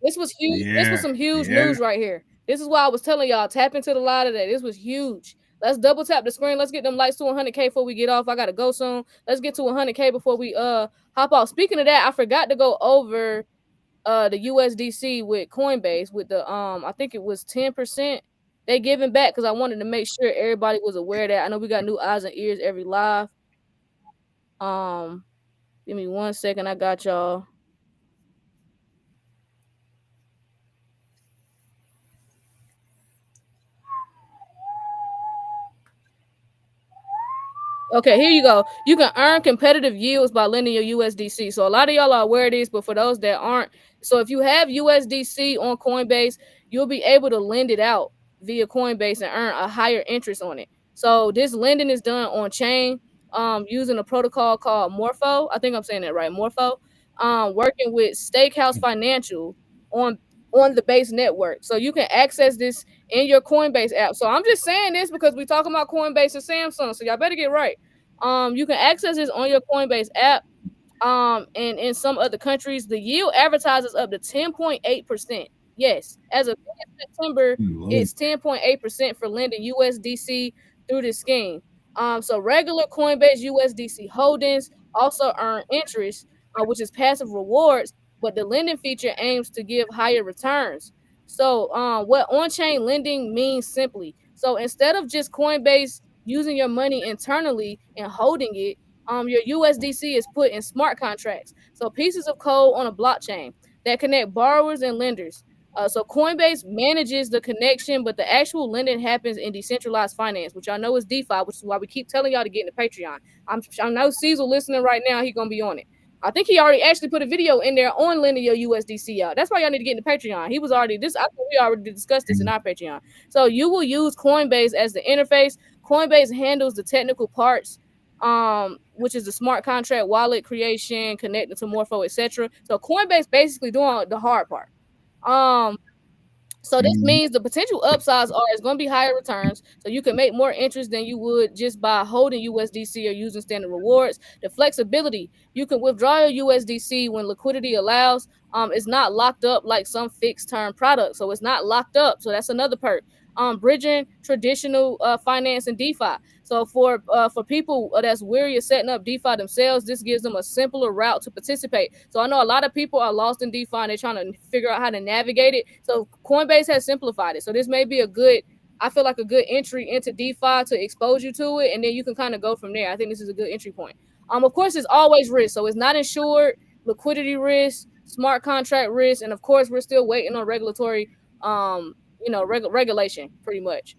This was huge. This was some huge news right here. This is why I was telling y'all, tap into the lot of that. This was huge. Let's double tap the screen. Let's get them lights to 100K before we get off. I gotta go soon. Let's get to 100K before we hop off. Speaking of that, I forgot to go over the USDC with Coinbase with the I think it was 10% they giving back, because I wanted to make sure everybody was aware of that. I know we got new eyes and ears every live. Give me 1 second. I got y'all. Okay, here you go. You can earn competitive yields by lending your USDC. So a lot of y'all are aware of this, but for those that aren't, so if you have USDC on Coinbase, you'll be able to lend it out via Coinbase and earn a higher interest on it. So this lending is done on chain, using a protocol called Morpho. I think I'm saying that right, Morpho. Working with Stakehouse Financial on the base network. So you can access this in your Coinbase app. So I'm just saying this because we're talking about Coinbase and Samsung. So y'all better get right. You can access this on your Coinbase app. And in some other countries, the yield advertises up to 10.8%. Yes, as of September, it's 10.8% for lending USDC through this scheme. So regular Coinbase USDC holdings also earn interest, which is passive rewards, but the lending feature aims to give higher returns. So what on-chain lending means simply, so instead of just Coinbase using your money internally and holding it, your USDC is put in smart contracts, so pieces of code on a blockchain that connect borrowers and lenders. So Coinbase manages the connection, but the actual lending happens in decentralized finance, which I know is DeFi, which is why we keep telling y'all to get into Patreon. I know Cecil listening right now. He's gonna be on it. I think he already actually put a video in there on lending your USDC out. That's why y'all need to get into Patreon. He was already this. I think we already discussed this in our Patreon. So you will use Coinbase as the interface. Coinbase handles the technical parts, which is the smart contract, wallet creation, connecting to Morpho, etc. So Coinbase basically doing the hard part. So this means the potential upsides are it's going to be higher returns. So you can make more interest than you would just by holding USDC or using standard rewards. The flexibility, you can withdraw your USDC when liquidity allows. It's not locked up like some fixed term product. So it's not locked up. So that's another perk. Bridging traditional finance and DeFi. So for people that's weary of setting up DeFi themselves, this gives them a simpler route to participate. So I know a lot of people are lost in DeFi and they're trying to figure out how to navigate it. So Coinbase has simplified it. So this may be I feel like a good entry into DeFi to expose you to it, and then you can kind of go from there. I think this is a good entry point. Of course, it's always risk. So it's not insured, liquidity risk, smart contract risk, and of course, we're still waiting on regulatory regulation pretty much.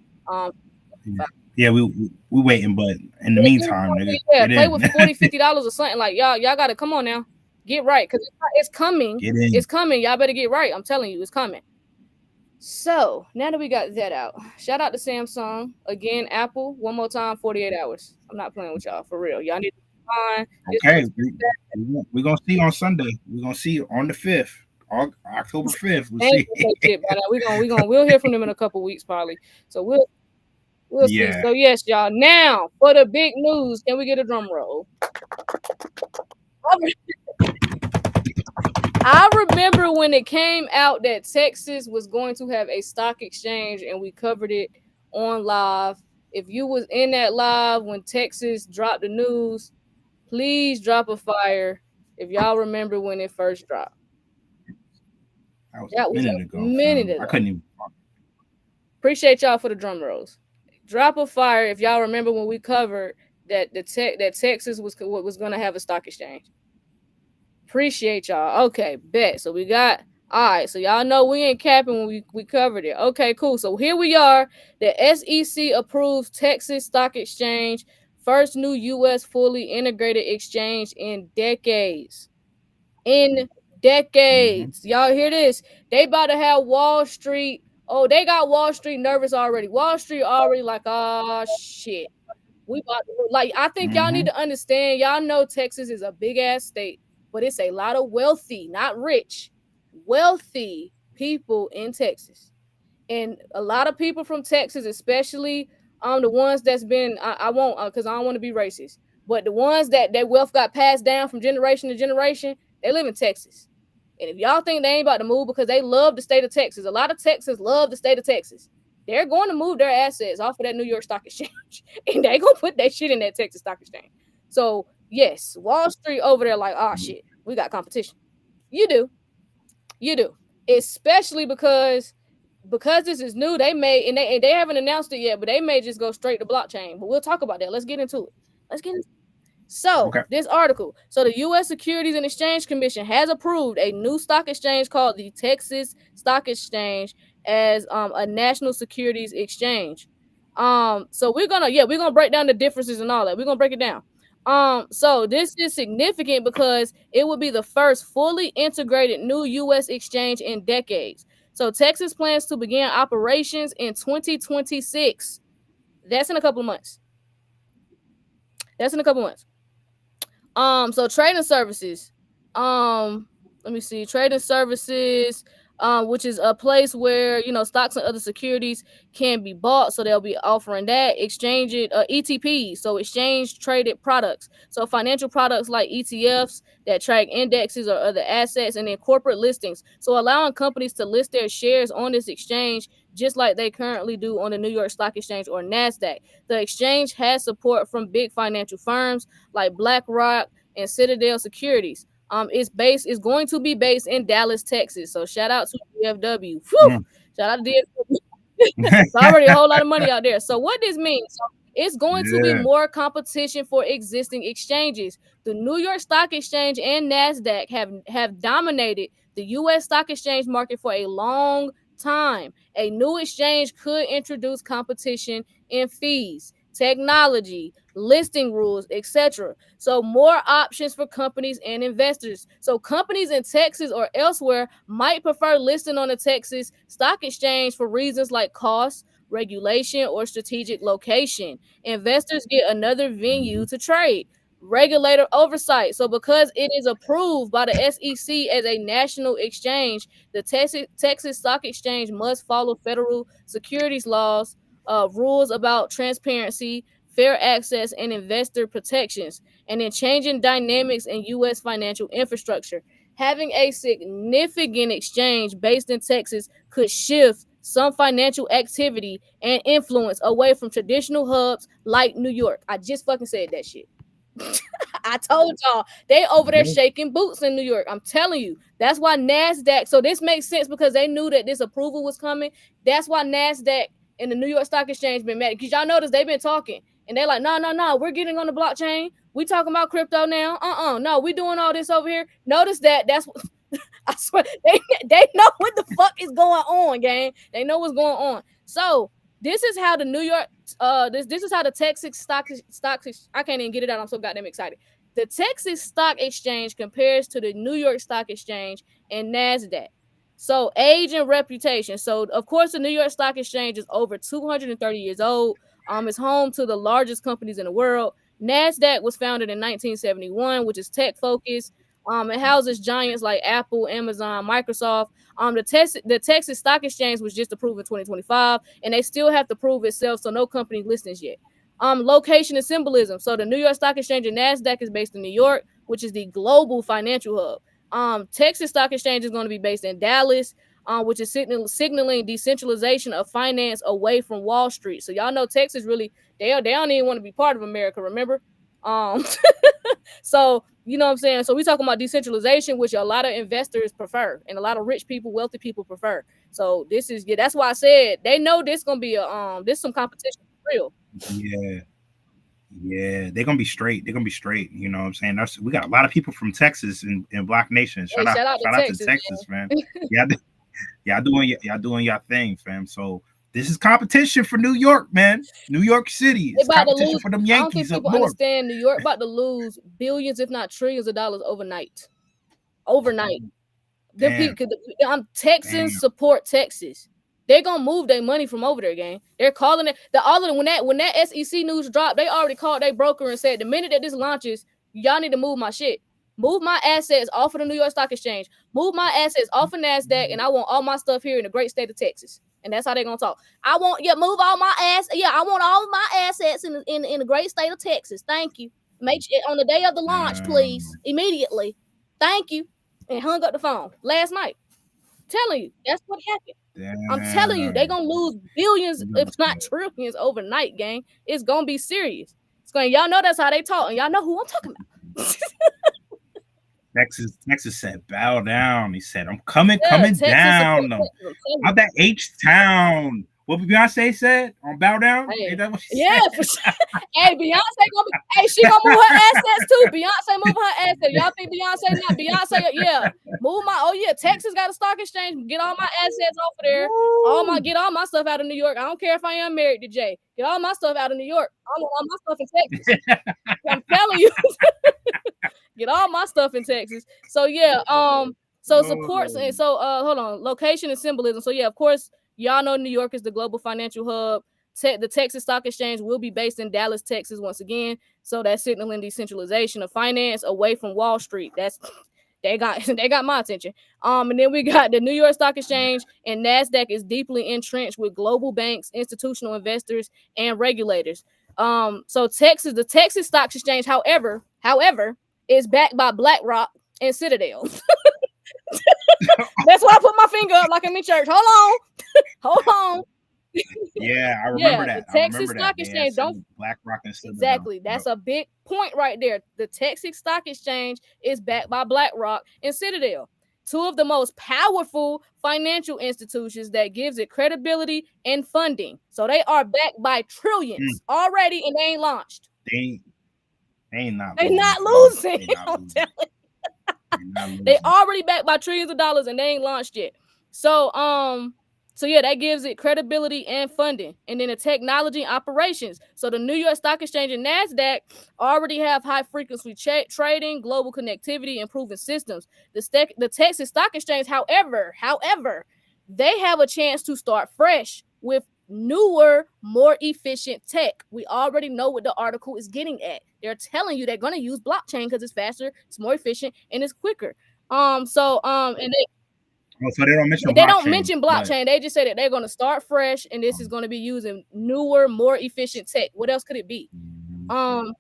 Yeah, we waiting, but in the meantime, nigga, play with $40-$50 or something. Like y'all gotta come on now, get right, because it's coming. It's coming. Y'all better get right. I'm telling you, it's coming. So now that we got that out, shout out to Samsung again, Apple one more time, 48 hours. I'm not playing with y'all for real. Y'all need to be fine. Okay, we're gonna see on Sunday. We're gonna see on the 5th. October 5th. We'll see. We'll hear from them in a couple weeks probably. So we'll see. So yes, y'all. Now for the big news, can we get a drum roll? I remember when it came out that Texas was going to have a stock exchange, and we covered it on live. If you was in that live when Texas dropped the news, please drop a fire if y'all remember when it first dropped. That was a minute ago. I couldn't even. Appreciate y'all for the drum rolls. Drop a fire if y'all remember when we covered that that Texas was going to have a stock exchange. Appreciate y'all. Okay, bet. So we got all right. So y'all know we ain't capping when we covered it. Okay, cool. So here we are. The SEC approves Texas Stock Exchange, first new U.S. fully integrated exchange in decades. Y'all hear this? They about to have Wall Street. Oh, they got Wall Street nervous already. Wall Street already like, oh shit. We about to, I think y'all need to understand. Y'all know Texas is a big ass state, but it's a lot of wealthy, not rich, wealthy people in Texas. And a lot of people from Texas, especially the ones that's been, I won't, because I don't want to be racist, but the ones that their wealth got passed down from generation to generation, they live in Texas. And if y'all think they ain't about to move because they love the state of Texas, a lot of Texans love the state of Texas. They're going to move their assets off of that New York Stock Exchange, and they gonna put that shit in that Texas Stock Exchange. So yes, Wall Street over there like, oh shit, we got competition. You do, especially because this is new. They may and they haven't announced it yet, but they may just go straight to blockchain. But we'll talk about that. Let's get into it. So this article. So the U.S. Securities and Exchange Commission has approved a new stock exchange called the Texas Stock Exchange as a national securities exchange. So we're gonna break down the differences and all that. We're gonna break it down. So this is significant because it will be the first fully integrated new U.S. exchange in decades. So Texas plans to begin operations in 2026. That's in a couple of months. So trading services. Let me see. Trading services, which is a place where stocks and other securities can be bought. So they'll be offering that. Exchange it, ETPs, so exchange traded products. So financial products like ETFs that track indexes or other assets, and then corporate listings. So allowing companies to list their shares on this exchange just like they currently do on the New York Stock Exchange or NASDAQ. The exchange has support from big financial firms like BlackRock and Citadel Securities. It's going to be based in Dallas, Texas. So shout out to DFW. Shout out to DFW. It's already a whole lot of money out there. So what this means? So it's going to be more competition for existing exchanges. The New York Stock Exchange and NASDAQ have dominated the U.S. stock exchange market for a long time. A new exchange could introduce competition in fees, technology, listing rules, etc. So more options for companies and investors. So companies in Texas or elsewhere might prefer listing on the Texas Stock Exchange for reasons like cost, regulation, or strategic location. Investors get another venue to trade. Regulator oversight. So because it is approved by the SEC as a national exchange, the Texas Stock Exchange must follow federal securities laws, rules about transparency, fair access, and investor protections, and then changing dynamics in U.S. financial infrastructure. Having a significant exchange based in Texas could shift some financial activity and influence away from traditional hubs like New York. I just fucking said that shit. I told y'all they over there shaking boots in New York. I'm telling you, that's why NASDAQ. So this makes sense because they knew that this approval was coming. That's why NASDAQ and the New York Stock Exchange been mad, because y'all notice they've been talking and they're like, no, we're getting on the blockchain. We talking about crypto now. No, we doing all this over here. Notice that's what I swear they know what the fuck is going on, gang. They know what's going on. So this is how the New York, this is how the Texas stock. I can't even get it out. I'm so goddamn excited. The Texas Stock Exchange compares to the New York Stock Exchange and NASDAQ. So age and reputation. So of course, the New York Stock Exchange is over 230 years old. It's home to the largest companies in the world. NASDAQ was founded in 1971, which is tech focused. It houses giants like Apple, Amazon, Microsoft. The Texas Stock Exchange was just approved in 2025, and they still have to prove itself, so no company listings yet. Location and symbolism. So the New York Stock Exchange and NASDAQ is based in New York, which is the global financial hub. Texas Stock Exchange is going to be based in Dallas, which is signaling decentralization of finance away from Wall Street. So y'all know Texas really, they don't even want to be part of America, remember? So you know what I'm saying? So we talking about decentralization, which a lot of investors prefer and a lot of rich people, wealthy people prefer. So this is, that's why I said they know this gonna be this some competition for real. Yeah, they're gonna be straight. You know what I'm saying? We got a lot of people from Texas in BlockNation. Shout out to Texas, man. Y'all doing y'all thing, fam. So this is competition for New York, man. New York City. It's competition for them Yankees up north. People understand New York about to lose billions, if not trillions of dollars overnight. Texans support Texas. They're gonna move their money from over there, gang. They're calling it when that SEC news dropped, they already called their broker and said the minute that this launches, y'all need to move my shit. Move my assets off of the New York Stock Exchange. Move my assets off of NASDAQ, and I want all my stuff here in the great state of Texas. And that's how they're gonna talk. I want move all my I want all of my assets in the great state of Texas. Thank you. Make sure on the day of the launch, please, immediately. Thank you. and hung up the phone last night. Telling you, that's what happened. Damn. I'm telling you, they're gonna lose billions, if not trillions, overnight, gang. It's gonna be serious. It's gonna, y'all know that's how they talk, and y'all know who I'm talking about. Texas said, bow down. He said, I'm coming down. Out that H-Town. What Beyonce said on Bow Down? Hey, that what she yeah, said? for sure. Hey, Beyonce gonna be, hey, she gonna move her assets too. Beyonce move her assets. Y'all think Beyonce not? Beyonce, yeah. Move my, oh yeah, Texas got a stock exchange. Get all my assets off of there. Get all my stuff out of New York. I don't care if I am married to Jay. Get all my stuff out of New York. I want all my stuff in Texas. I'm telling you. Get all my stuff in Texas. So yeah, so supports and so hold on, location and symbolism. So yeah, of course, y'all know New York is the global financial hub. The Texas Stock Exchange will be based in Dallas, Texas once again. So that's signaling decentralization of finance away from Wall Street. That's they got my attention. And then we got the New York Stock Exchange and NASDAQ is deeply entrenched with global banks, institutional investors, and regulators. So the Texas Stock Exchange, however, is backed by BlackRock and Citadel. That's why I put my finger up like I'm in church. Hold on. Yeah, I remember that. The Texas Stock Exchange, don't BlackRock and Citadel. Exactly. That's a big point right there. The Texas Stock Exchange is backed by BlackRock and Citadel, two of the most powerful financial institutions that gives it credibility and funding. So they are backed by trillions already, and they ain't launched. They not losing. I'm telling you. They already backed by trillions of dollars and they ain't launched yet. So yeah, that gives it credibility and funding. And then the technology and operations. So the New York Stock Exchange and NASDAQ already have high frequency trading, global connectivity, and proven systems. The Texas Stock Exchange, however, they have a chance to start fresh with newer, more efficient tech. We already know what the article is getting at. They're telling you they're going to use blockchain because it's faster, it's more efficient, and it's quicker. And so they don't mention blockchain. They just say that they're going to start fresh, and this is going to be using newer, more efficient tech. What else could it be? And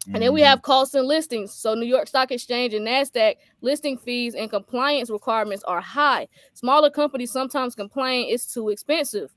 then we have costs and listings. So New York Stock Exchange and NASDAQ listing fees and compliance requirements are high. Smaller companies sometimes complain it's too expensive.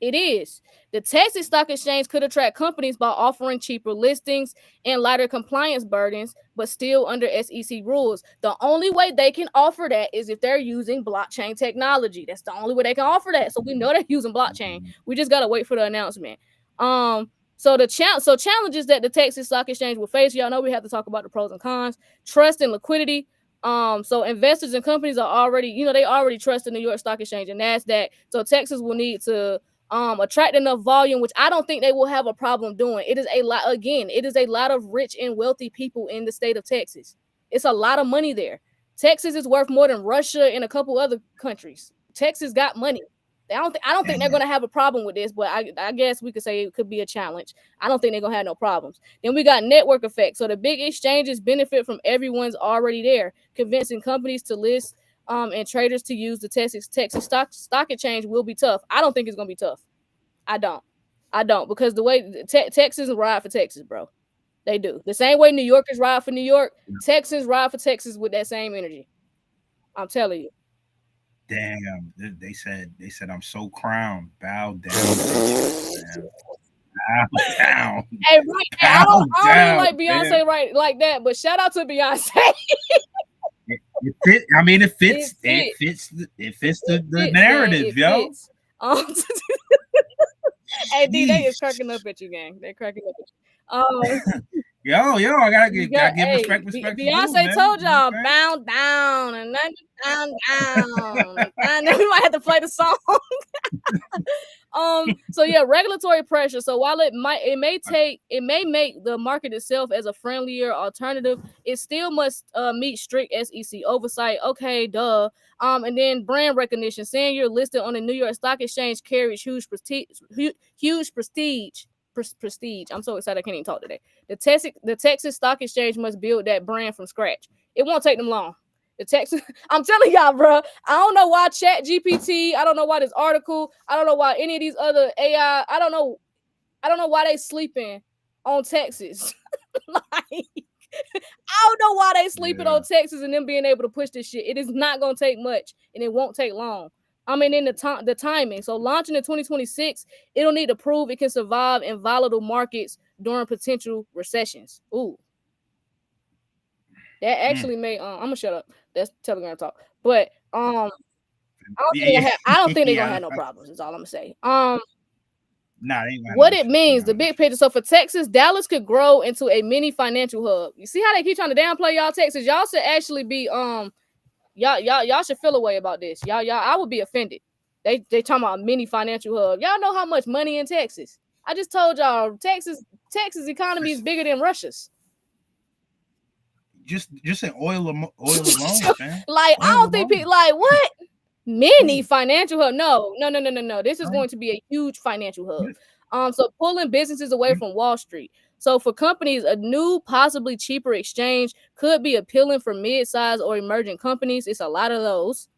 It is. The Texas Stock Exchange could attract companies by offering cheaper listings and lighter compliance burdens, but still under SEC rules. The only way they can offer that is if they're using blockchain technology. That's the only way they can offer that. So we know they're using blockchain. We just got to wait for the announcement. So challenges that the Texas Stock Exchange will face, y'all know we have to talk about the pros and cons. Trust and liquidity. So investors and companies are already, they already trust the New York Stock Exchange and NASDAQ. So Texas will need to attract enough volume, which I don't think they will have a problem doing. It is a lot of rich and wealthy people in the state of Texas. It's a lot of money there. Texas is worth more than Russia and a couple other countries. Texas got money. I don't think they're going to have a problem with this, but I guess we could say it could be a challenge. I don't think they're going to have no problems. Then we got network effect. So the big exchanges benefit from everyone's already there, convincing companies to list and traders to use the Texas Stock Exchange will be tough. I don't think it's going to be tough. I don't because the way Texans ride for Texas, bro. They do. The same way New Yorkers ride for New York, Texans ride for Texas with that same energy. I'm telling you. Damn, they said I'm so crowned. Bow down. Bow down. Hey, right. I don't even like Beyonce right like that, but shout out to Beyonce. It fits the narrative, yo. Hey, D, they is cracking up at you, gang. They cracking up at you. Yo, I gotta give respect. Beyonce told y'all, bow down and then down. And then we might have to play the song. So yeah, regulatory pressure. So while it may make the market itself as a friendlier alternative, it still must meet strict SEC oversight. Okay, duh. And then brand recognition. Saying you're listed on the New York Stock Exchange carries huge prestige. I'm so excited I can't even talk today. The Texas Stock Exchange must build that brand from scratch. It won't take them long. I'm telling y'all, bro. I don't know why ChatGPT. I don't know why this article. I don't know why any of these other AI. I don't know why they sleeping on Texas. Like, I don't know why they sleeping on Texas and them being able to push this shit. It is not gonna take much, and it won't take long. I mean, in the timing. So launching in 2026, it'll need to prove it can survive in volatile markets during potential recessions. Ooh, that actually may. I'm gonna shut up. That's Telegram talk. But I don't think they're gonna have no problems. Is all I'm gonna say. What it means, the big picture. So for Texas, Dallas could grow into a mini financial hub. You see how they keep trying to downplay y'all Texas? Y'all should actually be y'all should feel a way about this. Y'all I would be offended. They talking about a mini financial hub. Y'all know how much money in Texas. I just told y'all Texas economy is bigger than Russia's. Just an oil alone, man. Like oil I don't think people like what? Mini financial hub. No. This is going to be a huge financial hub. So pulling businesses away from Wall Street. So for companies, a new, possibly cheaper exchange could be appealing for mid-sized or emerging companies. It's a lot of those.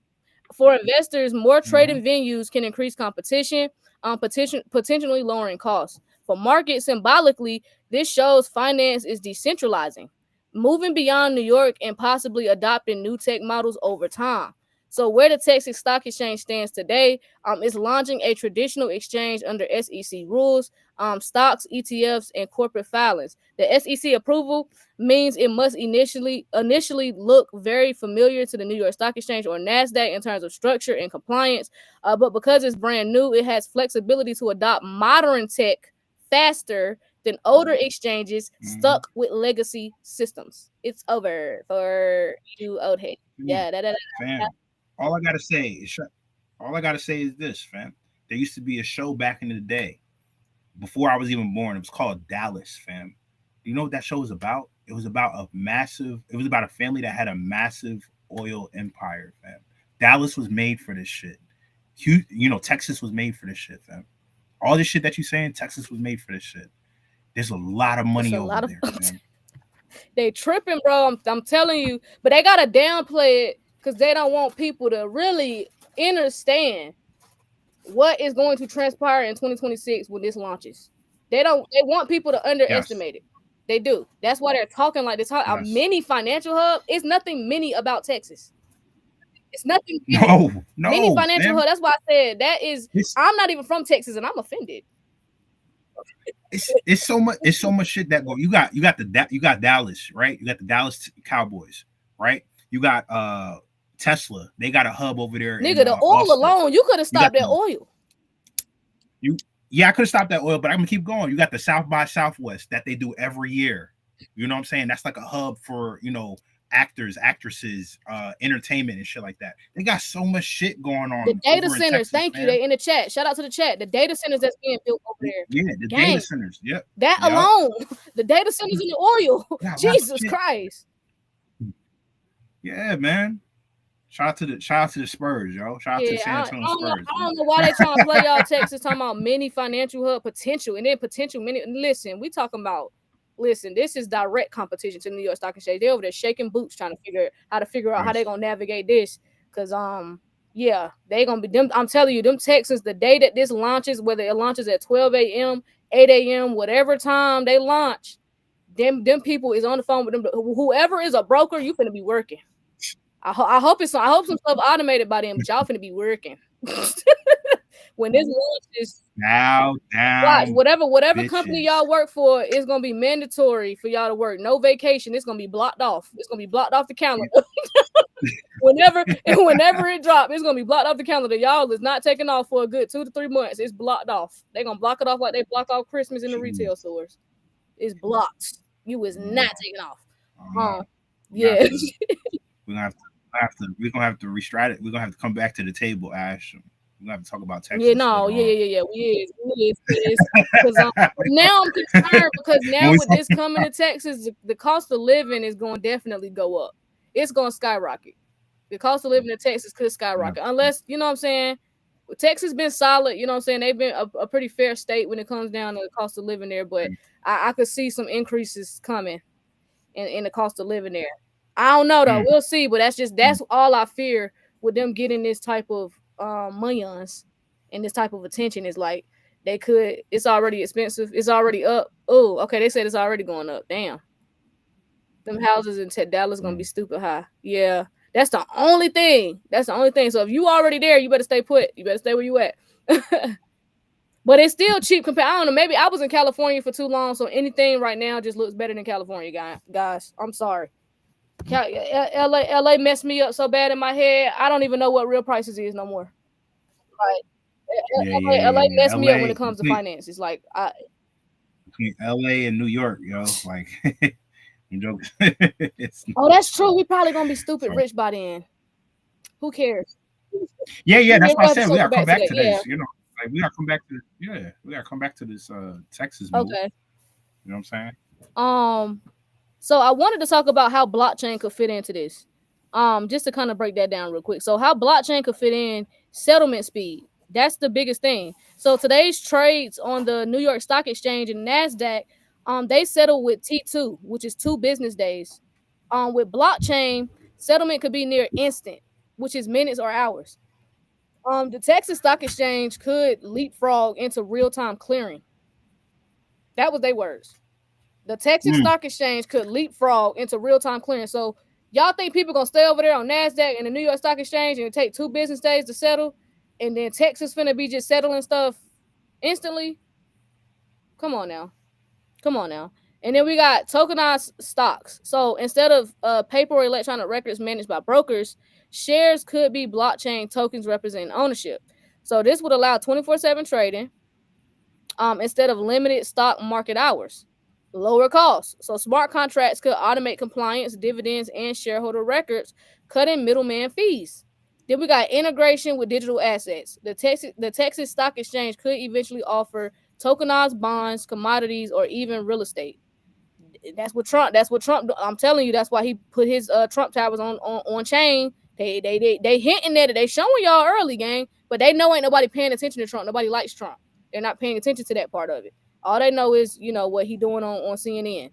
For investors, more trading venues can increase competition, potentially lowering costs. For market, symbolically, this shows finance is decentralizing, moving beyond New York and possibly adopting new tech models over time. So where the Texas Stock Exchange stands today, is launching a traditional exchange under SEC rules, stocks, ETFs, and corporate filings. The SEC approval means it must initially look very familiar to the New York Stock Exchange or NASDAQ in terms of structure and compliance. But because it's brand new, it has flexibility to adopt modern tech faster than older exchanges stuck with legacy systems. It's over for you, old head. Yeah, Fam, all I gotta say is this, fam. There used to be a show back in the day, before I was even born. It was called Dallas, fam. Do you know what that show was about? It was about a family that had a massive oil empire, fam. Dallas was made for this shit. Texas was made for this shit, fam. All this shit that you saying, Texas was made for this shit. There's a lot of money over there, fam. They tripping, bro. I'm telling you, but they gotta downplay it because they don't want people to really understand what is going to transpire in 2026 when this launches. They want people to underestimate it. They do. That's why they're talking like this. A mini financial hub is nothing mini about Texas. It's nothing mini. No. Mini financial hub. That's why I said I'm not even from Texas and I'm offended. It's so much shit that go. You got Dallas, right? You got the Dallas Cowboys, right? You got Tesla. They got a hub over there. Nigga, the oil Austin. Alone, you could have stopped that oil. I could have stopped that oil, but I'm gonna keep going. You got the South by Southwest that they do every year. You know what I'm saying? That's like a hub for actors, actresses, entertainment and shit like that. They got so much shit going on. The data centers, Texas, thank you. They in the chat. Shout out to the chat. The data centers that's being built over there. Yeah, the data centers. Yep. That alone, the data centers in the oil. Jesus Christ. Yeah, man. Shout out to the Spurs, yo. Shout out to the San Antonio Spurs. I don't know why they trying to play y'all Texas talking about mini financial hub potential and then potential mini. Listen, we talking about. Listen, this is direct competition to the New York Stock Exchange. They're over there shaking boots trying to figure out how they're gonna navigate this. Cause they gonna be them. I'm telling you, them Texans, the day that this launches, whether it launches at 12 a.m., 8 a.m., whatever time they launch, them people is on the phone with them. Whoever is a broker, you finna be working. I hope some stuff automated by them, but y'all finna be working. When this launches, down. Whatever bitches. Company y'all work for, it's gonna be mandatory for y'all to work. No vacation. It's gonna be blocked off. It's gonna be blocked off the calendar. whenever it drops, it's gonna be blocked off the calendar. Y'all is not taking off for a good 2 to 3 months. It's blocked off. They're gonna block it off like they block off Christmas in the retail stores. It's blocked. You is not taking off. Yeah. We're gonna have to restart it. We're gonna have to come back to the table, Ash. We're gonna have to talk about Texas. Yeah. We is. Now I'm concerned because now with this coming to Texas, the cost of living is going to definitely go up. It's going to skyrocket. The cost of living in Texas could skyrocket unless, you know what I'm saying? Texas been solid. You know what I'm saying? They've been a pretty fair state when it comes down to the cost of living there, but I could see some increases coming in the cost of living there. I don't know though. We'll see, but that's all I fear with them getting this type of millions and this type of attention is like it's already expensive, it's already up. Oh, okay, they said it's already going up. Damn. Them houses in Dallas gonna be stupid high. Yeah, that's the only thing. That's the only thing. So if you already there, you better stay put. You better stay where you at. But it's still cheap compared. I don't know. Maybe I was in California for too long, so anything right now just looks better than California, guys. I'm sorry. LA messed me up so bad in my head. I don't even know what real prices is no more. Like LA messed me up when it comes to finances. Like between LA and New York, like oh, that's true. We probably gonna be stupid rich by then. Who cares? Yeah, that's what I said. We gotta come back to this. Like we gotta come back to we gotta come back to this Texas move. Okay. You know what I'm saying? So I wanted to talk about how blockchain could fit into this. Just to kind of break that down real quick. So how blockchain could fit in settlement speed. That's the biggest thing. So today's trades on the New York Stock Exchange and NASDAQ, they settle with T2, which is 2 business days. With blockchain, settlement could be near instant, which is minutes or hours. The Texas Stock Exchange could leapfrog into real-time clearing. That was their words. The Texas Stock Exchange could leapfrog into real-time clearing. So y'all think people gonna stay over there on NASDAQ and the New York Stock Exchange and take 2 business days to settle, and then Texas finna be just settling stuff instantly? Come on now. And then we got tokenized stocks. So instead of paper or electronic records managed by brokers, shares could be blockchain tokens representing ownership. So this would allow 24/7 trading instead of limited stock market hours. Lower costs. So smart contracts could automate compliance, dividends, and shareholder records, cutting middleman fees. Then we got integration with digital assets. The Texas Stock Exchange could eventually offer tokenized bonds, commodities, or even real estate. That's what Trump. I'm telling you, that's why he put his Trump towers on chain. They hinting at it. They showing y'all early, gang, but they know ain't nobody paying attention to Trump. Nobody likes Trump. They're not paying attention to that part of it. All they know is, what he doing on CNN.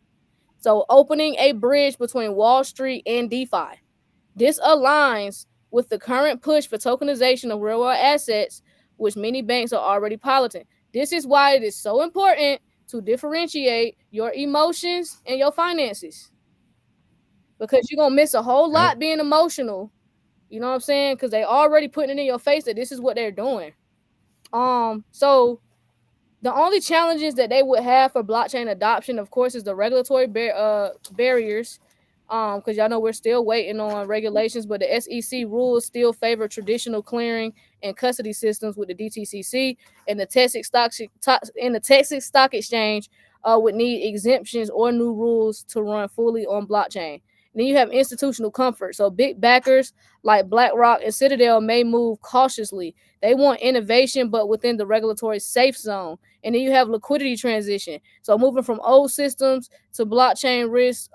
So opening a bridge between Wall Street and DeFi. This aligns with the current push for tokenization of real-world assets, which many banks are already piloting. This is why it is so important to differentiate your emotions and your finances. Because you're going to miss a whole lot being emotional. You know what I'm saying? Because they already putting it in your face that this is what they're doing. So the only challenges that they would have for blockchain adoption, of course, is the regulatory barriers. Because y'all know we're still waiting on regulations, but the SEC rules still favor traditional clearing and custody systems with the DTCC, and the Texas Stock Exchange would need exemptions or new rules to run fully on blockchain. And then you have institutional comfort. So big backers like BlackRock and Citadel may move cautiously. They want innovation, but within the regulatory safe zone. And then you have liquidity transition. So moving from old systems to blockchain risk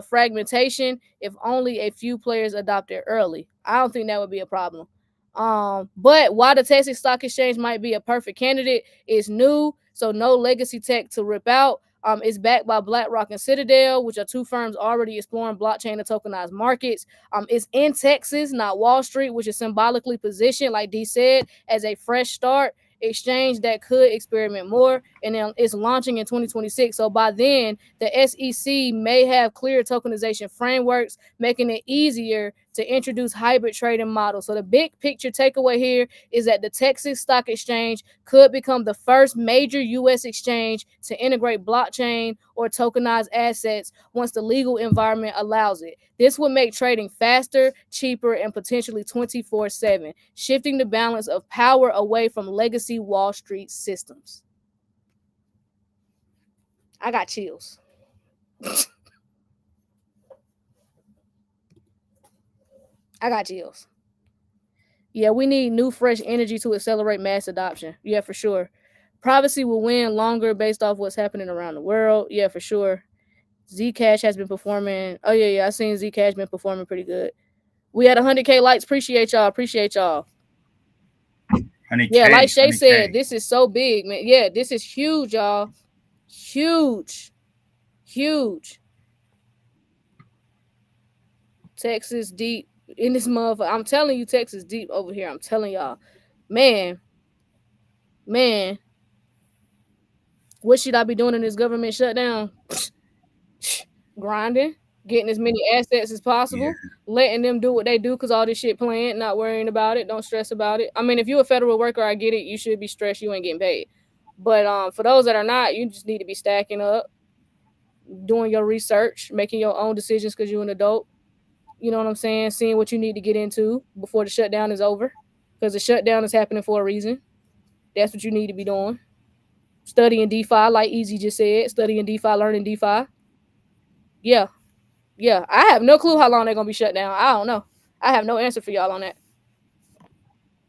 fragmentation, if only a few players adopt it early. I don't think that would be a problem. But why the Texas Stock Exchange might be a perfect candidate is new, so no legacy tech to rip out. It's backed by BlackRock and Citadel, which are 2 firms already exploring blockchain and tokenized markets. It's in Texas, not Wall Street, which is symbolically positioned, like D said, as a fresh start exchange that could experiment more, and then it's launching in 2026. So by then, the SEC may have clear tokenization frameworks, making it easier to introduce hybrid trading models. So the big picture takeaway here is that the Texas Stock Exchange could become the first major U.S. exchange to integrate blockchain or tokenized assets once the legal environment allows it. This would make trading faster, cheaper, and potentially 24/7, shifting the balance of power away from legacy Wall Street systems. I got chills. I got chills. Yeah, we need new, fresh energy to accelerate mass adoption. Yeah, for sure. Privacy will win longer based off what's happening around the world. Yeah, for sure. Zcash has been performing. Oh, yeah. I seen Zcash been performing pretty good. We had 100K likes. Appreciate y'all. 100K, yeah, like Shay 100K. said, this is so big, man. Yeah, this is huge, y'all. Huge. Texas deep in this motherfucker. I'm telling you, Texas deep over here. I'm telling y'all. Man. What should I be doing in this government shutdown? Grinding. getting as many assets as possible, letting them do what they do because all this shit planned, not worrying about it, don't stress about it. I mean, if you're a federal worker, I get it. You should be stressed. You ain't getting paid. But for those that are not, you just need to be stacking up, doing your research, making your own decisions because you're an adult. You know what I'm saying? Seeing what you need to get into before the shutdown is over, because the shutdown is happening for a reason. That's what you need to be doing. Studying DeFi, like Easy just said, studying DeFi, learning DeFi. Yeah. Yeah. I have no clue how long they're going to be shut down. I don't know. I have no answer for y'all on that.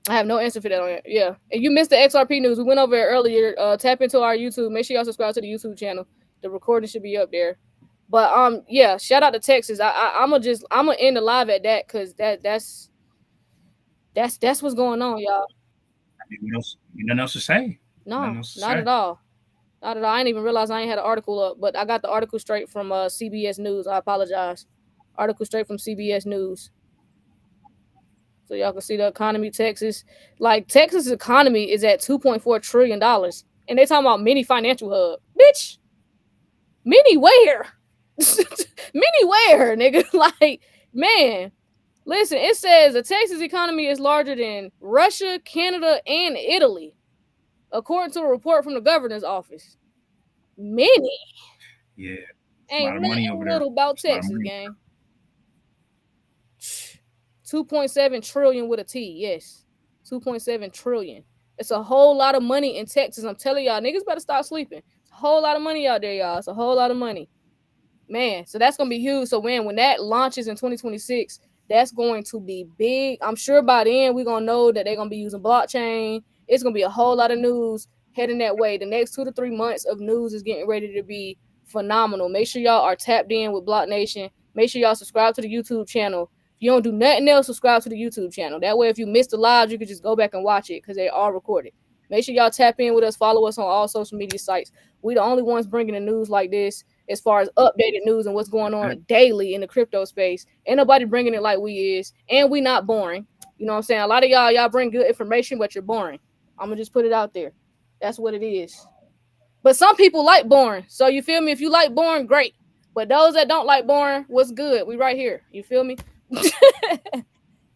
I have no answer for that on it. Yeah. And you missed the XRP news. We went over it earlier. Tap into our YouTube. Make sure y'all subscribe to the YouTube channel. The recording should be up there. But yeah, shout out to Texas. I'm gonna end the live at that because that's what's going on, y'all. You nothing else to say? No, not at all. Not at all. I didn't even realize I ain't had an article up, but I got the article straight from CBS News. I apologize. Article straight from CBS News. So y'all can see the economy, Texas. Like, Texas' economy is at $2.4 trillion. And they talking about mini financial hub. Bitch, mini where? Mini where, nigga? Like, man. Listen, it says the Texas economy is larger than Russia, Canada, and Italy, according to a report from the governor's office. Mini? Yeah. Ain't nothing little about Texas, gang. 2.7 trillion with a T, yes. 2.7 trillion. It's a whole lot of money in Texas. I'm telling y'all, niggas better stop sleeping. It's a whole lot of money out there, y'all. It's a whole lot of money. Man, so that's going to be huge. So when that launches in 2026, that's going to be big. I'm sure by then we're going to know that they're going to be using blockchain. It's going to be a whole lot of news heading that way. The next 2 to 3 months of news is getting ready to be phenomenal. Make sure y'all are tapped in with BlockNation. Make sure y'all subscribe to the YouTube channel. If you don't do nothing else, subscribe to the YouTube channel. That way, if you missed the lives, you can just go back and watch it because they are recorded. Make sure y'all tap in with us. Follow us on all social media sites. We the only ones bringing the news like this, as far as updated news and what's going on daily in the crypto space. Ain't nobody bringing it like we is. And we not boring. You know what I'm saying? A lot of y'all bring good information, but you're boring. I'm going to just put it out there. That's what it is. But some people like boring. So you feel me? If you like boring, great. But those that don't like boring, what's good? We right here. You feel me? We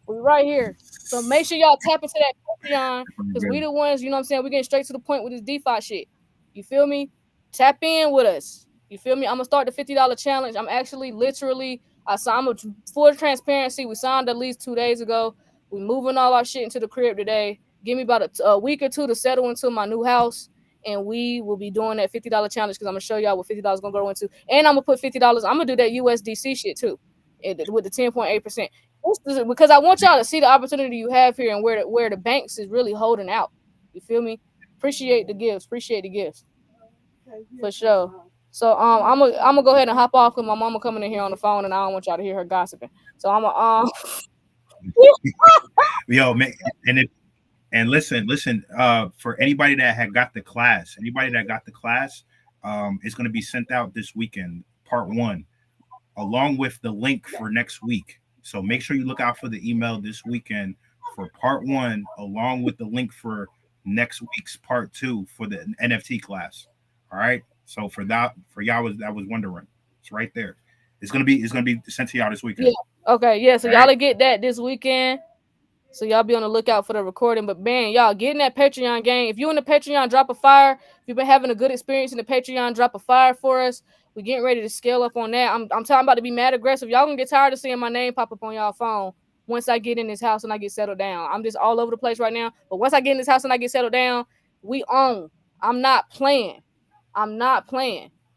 right here. So make sure y'all tap into that Patreon, because we the ones, you know what I'm saying? We're getting straight to the point with this DeFi shit. You feel me? Tap in with us. You feel me? I'm gonna start the $50 challenge. I'm actually literally, I'm a full transparency. We signed at least 2 days ago. We're moving all our shit into the crib today. Give me about a week or two to settle into my new house, and we will be doing that $50 challenge because I'm gonna show y'all what $50 is gonna go into. And I'm gonna put $50. I'm gonna do that USDC shit too, with the 10.8%. Because I want y'all to see the opportunity you have here and where the banks is really holding out. You feel me? Appreciate the gifts. For sure. So I'm gonna go ahead and hop off because my mama coming in here on the phone and I don't want y'all to hear her gossiping. So I'm gonna Yo, man, and listen, for anybody that had got the class, it's gonna be sent out this weekend, part 1, along with the link for next week. So make sure you look out for the email this weekend for part 1, along with the link for next week's part 2 for the NFT class. All right. So for y'all that was wondering, it's right there. It's gonna be sent to y'all this weekend. Yeah. Okay. Yeah. So y'all get that this weekend. So y'all be on the lookout for the recording. But man, y'all get in that Patreon game. If you in the Patreon, drop a fire. If you've been having a good experience in the Patreon, drop a fire for us. We're getting ready to scale up on that. I'm talking about to be mad aggressive. Y'all gonna get tired of seeing my name pop up on y'all phone once I get in this house and I get settled down. I'm just all over the place right now. But once I get in this house and I get settled down, we own. I'm not playing.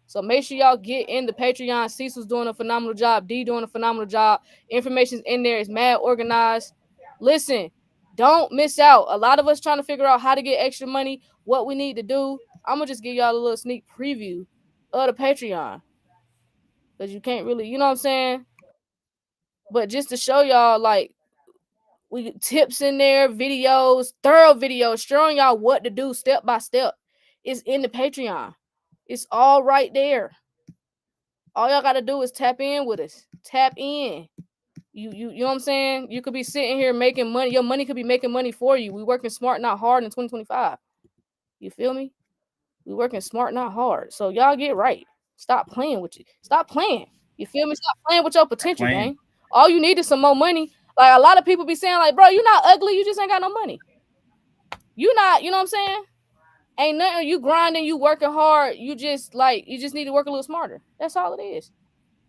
So make sure y'all get in the Patreon. Cecil's doing a phenomenal job. D doing a phenomenal job. Information's in there. It's mad organized. Listen, don't miss out. A lot of us trying to figure out how to get extra money, what we need to do. I'm going to just give y'all a little sneak preview of the Patreon. Because you can't really, you know what I'm saying? But just to show y'all, like, we tips in there, videos, thorough videos, showing y'all what to do step by step. It's in the Patreon. It's all right there. All y'all got to do is tap in with us. Tap in. You know what I'm saying? You could be sitting here making money. Your money could be making money for you. We working smart, not hard in 2025. You feel me? We working smart, not hard. So y'all get right. Stop playing with you. Stop playing. You feel me? Stop playing with your potential, gang. All you need is some more money. Like a lot of people be saying, like, bro, you not ugly, you just ain't got no money. You not, you know what I'm saying? Ain't nothing. You grinding, you working hard. You just need to work a little smarter. That's all it is.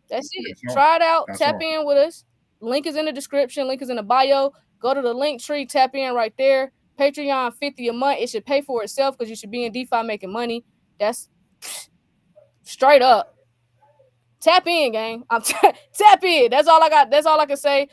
That's it. Try it out. Tap in with us. Link is in the description. Link is in the bio. Go to the link tree. Tap in right there. Patreon $50 a month. It should pay for itself because you should be in DeFi making money. That's straight up. Tap in, gang. Tap in. That's all I got. That's all I can say.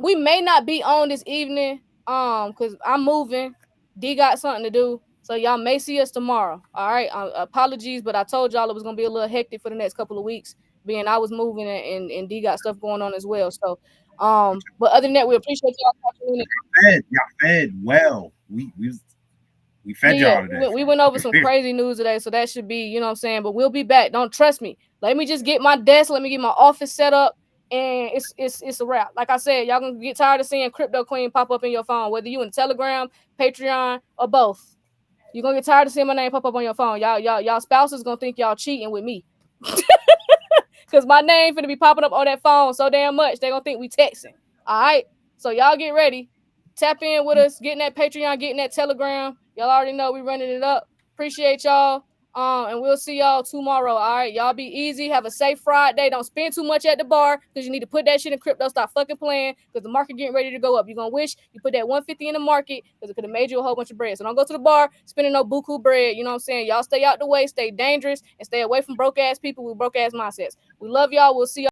We may not be on this evening. Because I'm moving. D got something to do. So y'all may see us tomorrow. All right. Apologies, but I told y'all it was gonna be a little hectic for the next couple of weeks, being I was moving and D got stuff going on as well. So but other than that, we appreciate y'all. Y'all fed well. We fed y'all today. We went over some crazy news today, so that should be, you know what I'm saying. But we'll be back. Don't trust me. Let me just get my desk. Let me get my office set up, and it's a wrap. Like I said, y'all gonna get tired of seeing Crypto Queen pop up in your phone, whether you in Telegram, Patreon, or both. You're gonna get tired of seeing my name pop up on your phone. Y'all spouses gonna think y'all cheating with me. Cause my name finna be popping up on that phone so damn much. They gonna think we texting. All right. So y'all get ready. Tap in with us, getting that Patreon, getting that Telegram. Y'all already know we running it up. Appreciate y'all. And we'll see y'all tomorrow. All right. Y'all be easy. Have a safe Friday. Don't spend too much at the bar because you need to put that shit in crypto. Stop fucking playing because the market getting ready to go up. You're gonna wish you put that 150 in the market because it could have made you a whole bunch of bread. So don't go to the bar spending no buku bread. You know what I'm saying? Y'all stay out the way, stay dangerous, and stay away from broke ass people with broke ass mindsets. We love y'all. We'll see y'all.